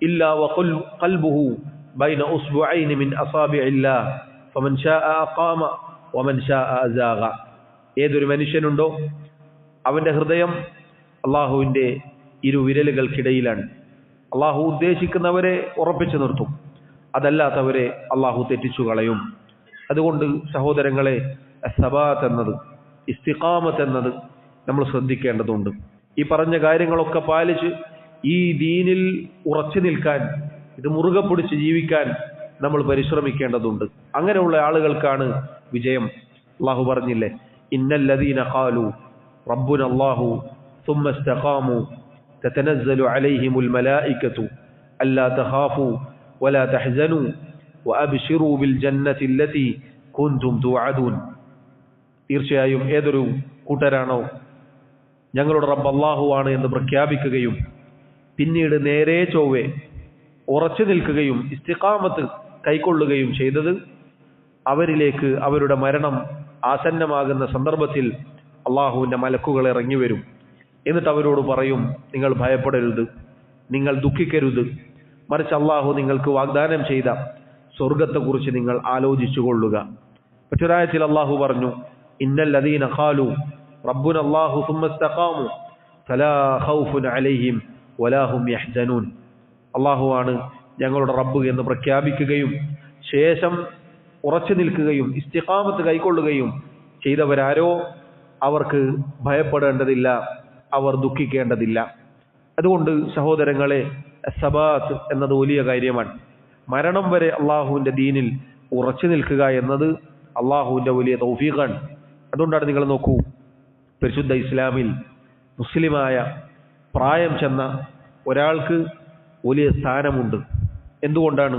ഇല്ലാ വഖൽബുഹു ബൈന ഉസ്ബുഐനി മിൻ അസാബിഇല്ലാഹ് ഫമൻ ശാഅ അഖാമ വമൻ ശാഅ അസാഗ. ഏതൊരു മനുഷ്യനുണ്ടോ അവന്റെ ഹൃദയം അള്ളാഹുവിൻ്റെ ഇരുവിരലുകൾക്കിടയിലാണ്. അള്ളാഹു ഉദ്ദേശിക്കുന്നവരെ ഉറപ്പിച്ചു നിർത്തും, അതല്ലാത്തവരെ അള്ളാഹു തെറ്റിച്ചു കളയും. അതുകൊണ്ട് സഹോദരങ്ങളെ, സബാത്ത് എന്നത്, ഇസ്തിഖാമത്ത് എന്നത് നമ്മൾ ശ്രദ്ധിക്കേണ്ടതുണ്ട്. ഈ പറഞ്ഞ കാര്യങ്ങളൊക്കെ പാലിച്ച് ഈ ദീനിൽ ഉറച്ചു നിൽക്കാൻ, ഇത് മുറുകെ പിടിച്ച് ജീവിക്കാൻ നമ്മൾ പരിശ്രമിക്കേണ്ടതുണ്ട്. അങ്ങനെയുള്ള ആളുകൾക്കാണ് വിജയം. അള്ളാഹു പറഞ്ഞില്ലേ, ഇന്നല്ലദീന ഖാലു റബ്ബുന അല്ലാഹു ثم استقاموا تتنزل عليهم الملائكة ألا تخافوا ولا تحزنوا وأبشروا بالجنة التي كنتم توعدون. തീർച്ചയായും ഏതൊരു കൂട്ടരാണോ ഞങ്ങളുടെ റബ്ബ് അല്ലാഹുവാണ് എന്ന് പ്രഖ്യാപിക്കുകയും പിന്നീട് നേരെ ചൊവ്വേ ഉറച്ചു നിൽക്കുകയും ഇസ്തിഖാമത്ത് കൈക്കൊള്ളുകയും ചെയ്തത്, അവരിലേക്ക് അവരുടെ മരണം ആസന്നമാകുന്ന സന്ദർഭത്തിൽ അള്ളാഹുവിൻ്റെ മലക്കുകൾ ഇറങ്ങി വരും. എന്നിട്ട് അവരോട് പറയും, നിങ്ങൾ ഭയപ്പെടരുത്, നിങ്ങൾ ദുഃഖിക്കരുത്, മറിച്ച് അള്ളാഹു നിങ്ങൾക്ക് വാഗ്ദാനം ചെയ്ത സ്വർഗത്തെക്കുറിച്ച് നിങ്ങൾ ആലോചിച്ചു കൊള്ളുക. മറ്റൊരായത്തിൽ അള്ളാഹു പറഞ്ഞു, ഇന്നല്ലദീന ഖാലു റബ്ബുന അല്ലാഹു സുമ്മ ഇസ്തഖാമു ഫലാ ഖൗഫുൻ അലൈഹിം വലാ ഹും യഹ്സനൂൻ. അള്ളാഹുവാണ് ഞങ്ങളുടെ റബ്ബ് എന്ന് പ്രഖ്യാപിക്കുകയും ശേഷം ഉറച്ചു നിൽക്കുകയും ഇസ്തിഖാമത്ത് കൈക്കൊള്ളുകയും ചെയ്തവരാരോ അവർക്ക് ഭയപ്പെടേണ്ടതില്ല, അവർ ദുഃഖിക്കേണ്ടതില്ല. അതുകൊണ്ട് സഹോദരങ്ങളെ, സബാത്ത് എന്നത് വലിയ കാര്യമാണ്. മരണം വരെ അള്ളാഹുവിൻ്റെ ദീനിൽ ഉറച്ചു നിൽക്കുക എന്നത് അള്ളാഹുവിൻ്റെ വലിയ തൗഫീഖാണ്. അതുകൊണ്ടാണ് നിങ്ങൾ നോക്കൂ, പരിശുദ്ധ ഇസ്ലാമിൽ മുസ്ലിമായ പ്രായം ചെന്ന ഒരാൾക്ക് വലിയ സ്ഥാനമുണ്ട്. എന്തുകൊണ്ടാണ്?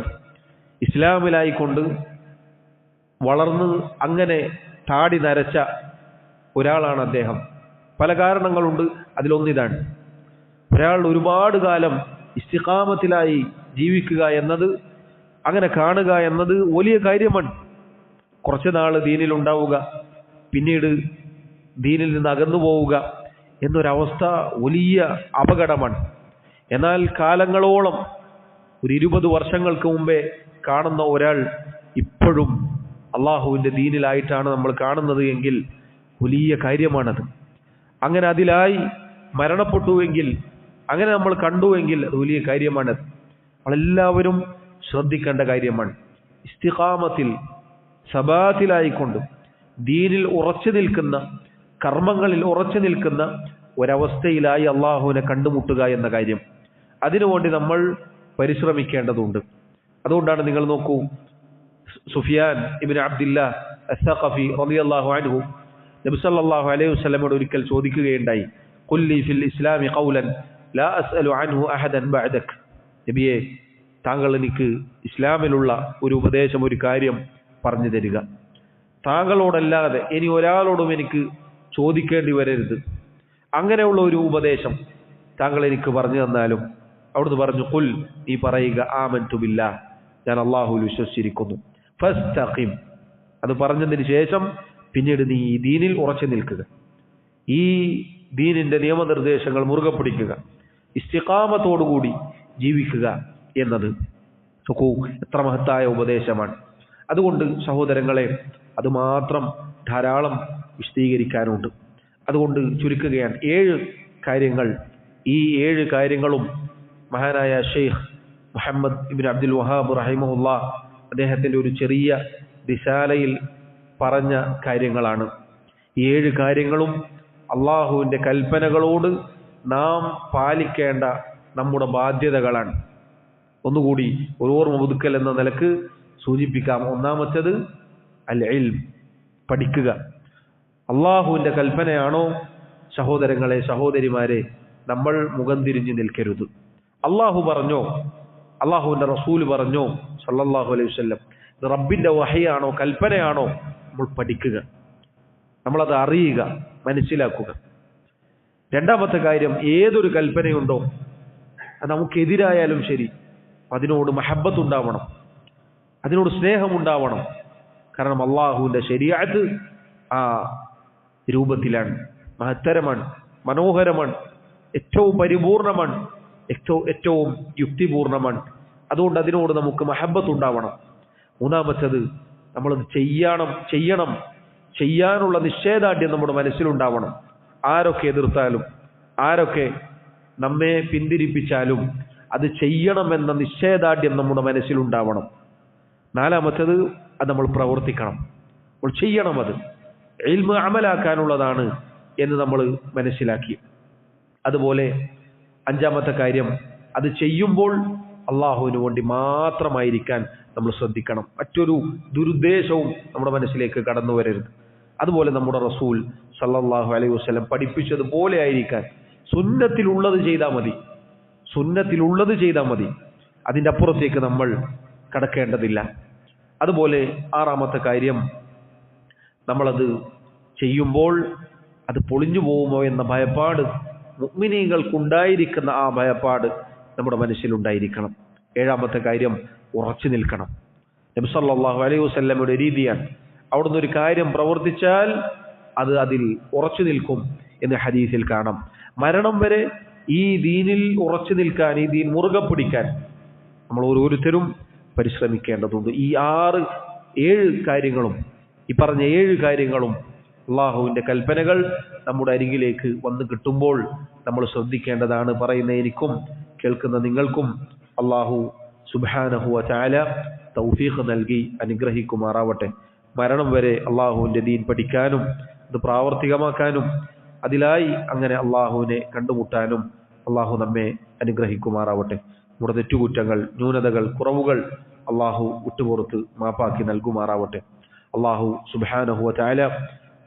ഇസ്ലാമിലായിക്കൊണ്ട് വളർന്ന് അങ്ങനെ താടി നരച്ച ഒരാളാണ് അദ്ദേഹം. പല കാരണങ്ങളുണ്ട്, അതിലൊന്നിതാണ്. ഒരാൾ ഒരുപാട് കാലം ഇസ്തിഖാമത്തിലായി ജീവിക്കുക എന്നത്, അങ്ങനെ കാണുക എന്നത് വലിയ കാര്യമാണ്. കുറച്ച് നാൾ ദീനിലുണ്ടാവുക, പിന്നീട് ദീനിൽ നിന്ന് അകന്നു പോവുക എന്നൊരവസ്ഥ വലിയ അപകടമാണ്. എന്നാൽ കാലങ്ങളോളം, ഒരു 20 വർഷങ്ങൾക്ക് മുമ്പേ കാണുന്ന ഒരാൾ ഇപ്പോഴും അള്ളാഹുവിൻ്റെ ദീനിലായിട്ടാണ് നമ്മൾ കാണുന്നത് എങ്കിൽ വലിയ കാര്യമാണത്. അങ്ങനെ അതിലായി മരണപ്പെട്ടുവെങ്കിൽ, അങ്ങനെ നമ്മൾ കണ്ടുവെങ്കിൽ അത് വലിയ കാര്യമാണത്. നമ്മളെല്ലാവരും ശ്രദ്ധിക്കേണ്ട കാര്യമാണ്. ഇസ്തിഖാമത്തിൽ സബാത്തിലായിക്കൊണ്ട് ദീനിൽ ഉറച്ചു നിൽക്കുന്ന, കർമ്മങ്ങളിൽ ഉറച്ചു നിൽക്കുന്ന ഒരവസ്ഥയിലായി അള്ളാഹുവിനെ കണ്ടുമുട്ടുക എന്ന കാര്യം, അതിനുവേണ്ടി നമ്മൾ പരിശ്രമിക്കേണ്ടതുണ്ട്. അതുകൊണ്ടാണ് നിങ്ങൾ നോക്കൂ, സുഫിയാൻ ഇബ്നു അബ്ദില്ലാഹ് അസ്സഖഫി റളിയല്ലാഹു അൻഹു നബി സല്ലല്ലാഹു അലൈഹി വസല്ലമയോട് ഒരിക്കൽ ചോദിക്കുകയുണ്ടായി, ഖുല്ലി ഫിൽ ഇസ്ലാമി ഖൗലൻ ലാ അസ്അലു അൻഹു അഹദൻ ബഅദക്. നബിയെ, താങ്കൾ എനിക്ക് ഇസ്ലാമിലുള്ള ഒരു ഉപദേശം, ഒരു കാര്യം പറഞ്ഞു തരിക. താങ്കളോടല്ലാതെ ഇനി ഒരാളോടും എനിക്ക് ചോദിക്കേണ്ടി വരരുത്. അങ്ങനെയുള്ള ഒരു ഉപദേശം താങ്കൾ എനിക്ക് പറഞ്ഞു തന്നാലും. അവിടുന്ന് പറഞ്ഞു, ഖുൽ, നീ പറയുക, ആമൻതു ബില്ലാഹ്, ഞാൻ അല്ലാഹുവിൽ വിശ്വസിച്ചിരിക്കുന്നു. ഫസ്തഖിം, അത് പറഞ്ഞതിന് ശേഷം പിന്നീട് നീ ഈ ദീനിൽ ഉറച്ചു നിൽക്കുക, ഈ ദീനിന്റെ നിയമനിർദ്ദേശങ്ങൾ മുറുകെ പിടിക്കുക, ഇസ്തിഖാമത്തോടുകൂടി ജീവിക്കുക എന്നത് നോക്കൂ, എത്ര മഹത്തായ ഉപദേശമാണ്. അതുകൊണ്ട് സഹോദരങ്ങളെ, അത് മാത്രം ധാരാളം വിശദീകരിക്കാനുണ്ട്. അതുകൊണ്ട് ചുരുക്കുകയാണ്, 7 കാര്യങ്ങൾ. ഈ 7 കാര്യങ്ങളും മഹാനായ ഷെയ്ഖ് മുഹമ്മദ് ഇബ്നു അബ്ദുൽ വഹാബ് റഹിമഹുല്ലാഹ് അദ്ദേഹത്തിൻ്റെ ഒരു ചെറിയ റിസാലയിൽ പറഞ്ഞ കാര്യങ്ങളാണ്. ഈ 7 കാര്യങ്ങളും അള്ളാഹുവിൻ്റെ കൽപ്പനകളോട് നാം പാലിക്കേണ്ട നമ്മുടെ ബാധ്യതകളാണ്. ഒന്നുകൂടി ഒരു ഓർമ്മ പുതുക്കൽ എന്ന നിലക്ക് സൂചിപ്പിക്കാം. ഒന്നാമത്തേത് അൽ ഇൽം, പഠിക്കുക. അള്ളാഹുവിൻ്റെ കൽപ്പനയാണോ സഹോദരങ്ങളെ, സഹോദരിമാരെ, നമ്മൾ മുഖം തിരിഞ്ഞു നിൽക്കരുത്. അള്ളാഹു പറഞ്ഞോ, അള്ളാഹുവിൻ്റെ റസൂൽ പറഞ്ഞോ സല്ലല്ലാഹു അലൈഹി വസല്ലം, ഇത് റബ്ബിൻ്റെ വഹയാണോ, കൽപ്പനയാണോ, നമ്മൾ പഠിക്കുക, നമ്മളത് അറിയുക, മനസ്സിലാക്കുക. രണ്ടാമത്തെ കാര്യം, ഏതൊരു കൽപ്പനയുണ്ടോ അത് നമുക്കെതിരായാലും ശരി, അതിനോട് മഹബ്ബത്ത് ഉണ്ടാവണം, അതിനോട് സ്നേഹമുണ്ടാവണം. കാരണം അള്ളാഹുവിൻ്റെ ശരീഅത്ത് ആ രൂപത്തിലാണ്, മഹത്തരമാണ്, മനോഹരമാണ്, ഏറ്റവും പരിപൂർണമാണ്, ഏറ്റവും യുക്തിപൂർണമാണ്. അതുകൊണ്ട് അതിനോട് നമുക്ക് മഹബ്ബത്ത് ഉണ്ടാവണം. മൂന്നാമത്തേത്, നമ്മളത് ചെയ്യണം, ചെയ്യാനുള്ള നിശ്ചയദാർഢ്യം നമ്മുടെ മനസ്സിലുണ്ടാവണം. ആരൊക്കെ എതിർത്താലും, ആരൊക്കെ നമ്മെ പിന്തിരിപ്പിച്ചാലും അത് ചെയ്യണമെന്ന നിശ്ചയദാർഢ്യം നമ്മുടെ മനസ്സിലുണ്ടാവണം. നാലാമത്തേത്, അത് നമ്മൾ പ്രവർത്തിക്കണം, നമ്മൾ ചെയ്യണം. അത് ഇൽമ് അമലാക്കാനുള്ളതാണ് എന്ന് നമ്മൾ മനസ്സിലാക്കി. അതുപോലെ അഞ്ചാമത്തെ കാര്യം, അത് ചെയ്യുമ്പോൾ അള്ളാഹുവിന് വേണ്ടി മാത്രമായിരിക്കാൻ നമ്മൾ ശ്രദ്ധിക്കണം. മറ്റൊരു ദുരുദ്ദേശവും നമ്മുടെ മനസ്സിലേക്ക് കടന്നു വരരുത്. അതുപോലെ നമ്മുടെ റസൂൽ സല്ലല്ലാഹു അലൈഹി വസല്ലം പഠിപ്പിച്ചതുപോലെ ആയിരിക്കാൻ, സുന്നത്തിലുള്ളത് ചെയ്താൽ മതി, സുന്നത്തിലുള്ളത് ചെയ്താൽ മതി, അതിൻ്റെ അപ്പുറത്തേക്ക് നമ്മൾ കടക്കേണ്ടതില്ല. അതുപോലെ ആറാമത്തെ കാര്യം, നമ്മളത് ചെയ്യുമ്പോൾ അത് പൊളിഞ്ഞു പോകുമോ എന്ന ഭയപ്പാട്, മുഅ്മിനീങ്ങൾക്കുണ്ടായിരിക്കുന്ന ആ ഭയപ്പാട് നമ്മുടെ മനസ്സിലുണ്ടായിരിക്കണം. ഏഴാമത്തെ കാര്യം, ഉറച്ചു നിൽക്കണം. നബി സല്ലല്ലാഹു അലൈഹി വസല്ലമയുടെ രീതിയാണ്, അവിടുന്ന് ഒരു കാര്യം പ്രവർത്തിച്ചാൽ അത് അതിൽ ഉറച്ചു നിൽക്കും എന്ന് ഹദീസിൽ കാണാം. മരണം വരെ ഈ ദീനിൽ ഉറച്ചു നിൽക്കാൻ, ഈ ദീൻ മുറുകെ പിടിക്കാൻ നമ്മൾ ഓരോരുത്തരും പരിശ്രമിക്കേണ്ടതുണ്ട്. ഈ 7 കാര്യങ്ങളും, ഈ പറഞ്ഞ 7 കാര്യങ്ങളും അള്ളാഹുവിൻ്റെ കൽപ്പനകൾ നമ്മുടെ അരികിലേക്ക് വന്ന് കിട്ടുമ്പോൾ നമ്മൾ ശ്രദ്ധിക്കേണ്ടതാണ്. പറയുന്ന എനിക്കും കേൾക്കുന്ന നിങ്ങൾക്കും അള്ളാഹു സുബ്ഹാനഹു വ തആല തൗഫീഖ് നൽകി അനുഗ്രഹിക്കുമാറാവട്ടെ. മരണം വരെ അള്ളാഹുവിൻ്റെ ദീൻ പഠിക്കാനും അത് പ്രാവർത്തികമാക്കാനും അതിലായി അങ്ങനെ അള്ളാഹുവിനെ കണ്ടുമുട്ടാനും അള്ളാഹു നമ്മെ അനുഗ്രഹിക്കുമാറാവട്ടെ. നമ്മുടെ തെറ്റുകുറ്റങ്ങൾ, ന്യൂനതകൾ, കുറവുകൾ അള്ളാഹു വിട്ടുപുറത്ത് മാപ്പാക്കി നൽകുമാറാവട്ടെ. അള്ളാഹു സുബ്ഹാനഹു വ തആല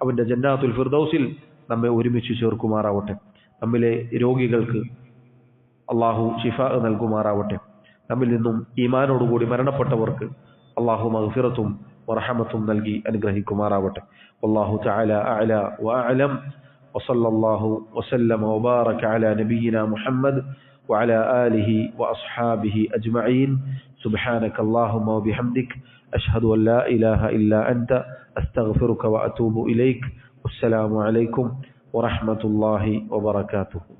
അവൻ്റെ ജന്നാത്തുൽ ഫിർദൗസിൽ നമ്മെ ഒരുമിച്ച് ചേർക്കുമാറാവട്ടെ. നമ്മിലെ രോഗികൾക്ക് അള്ളാഹു ശിഫാ നൽകുമാറാവട്ടെ. നമ്മിൽ നിന്നും ഈമാനോടുകൂടി മരണപ്പെട്ടവർക്ക് അള്ളാഹു മഗ്ഫിറത്തും വറഹമത്തും നൽകി അനുഗ്രഹിക്കുമാറാവട്ടെ. വല്ലാഹു തആല അഅല വഅഅലം വസല്ലല്ലാഹു വസല്ലമ വബാറക അലാ നബിയിനാ മുഹമ്മദ് വഅലാ ആലിഹി വഅസ്ഹാബിഹി അജ്മഈൻ. സുബ്ഹാനക അല്ലാഹുമ്മ വബിഹംദിക അഷ്ഹദു അൻ ലാ ഇലാഹ ഇല്ലാ അൻത അസ്തഗ്ഫിറുക വഅതൂബു ഇലൈക്. വസ്സലാമു അലൈക്കും വറഹ്മത്തുള്ളാഹി വബറകാതുഹു.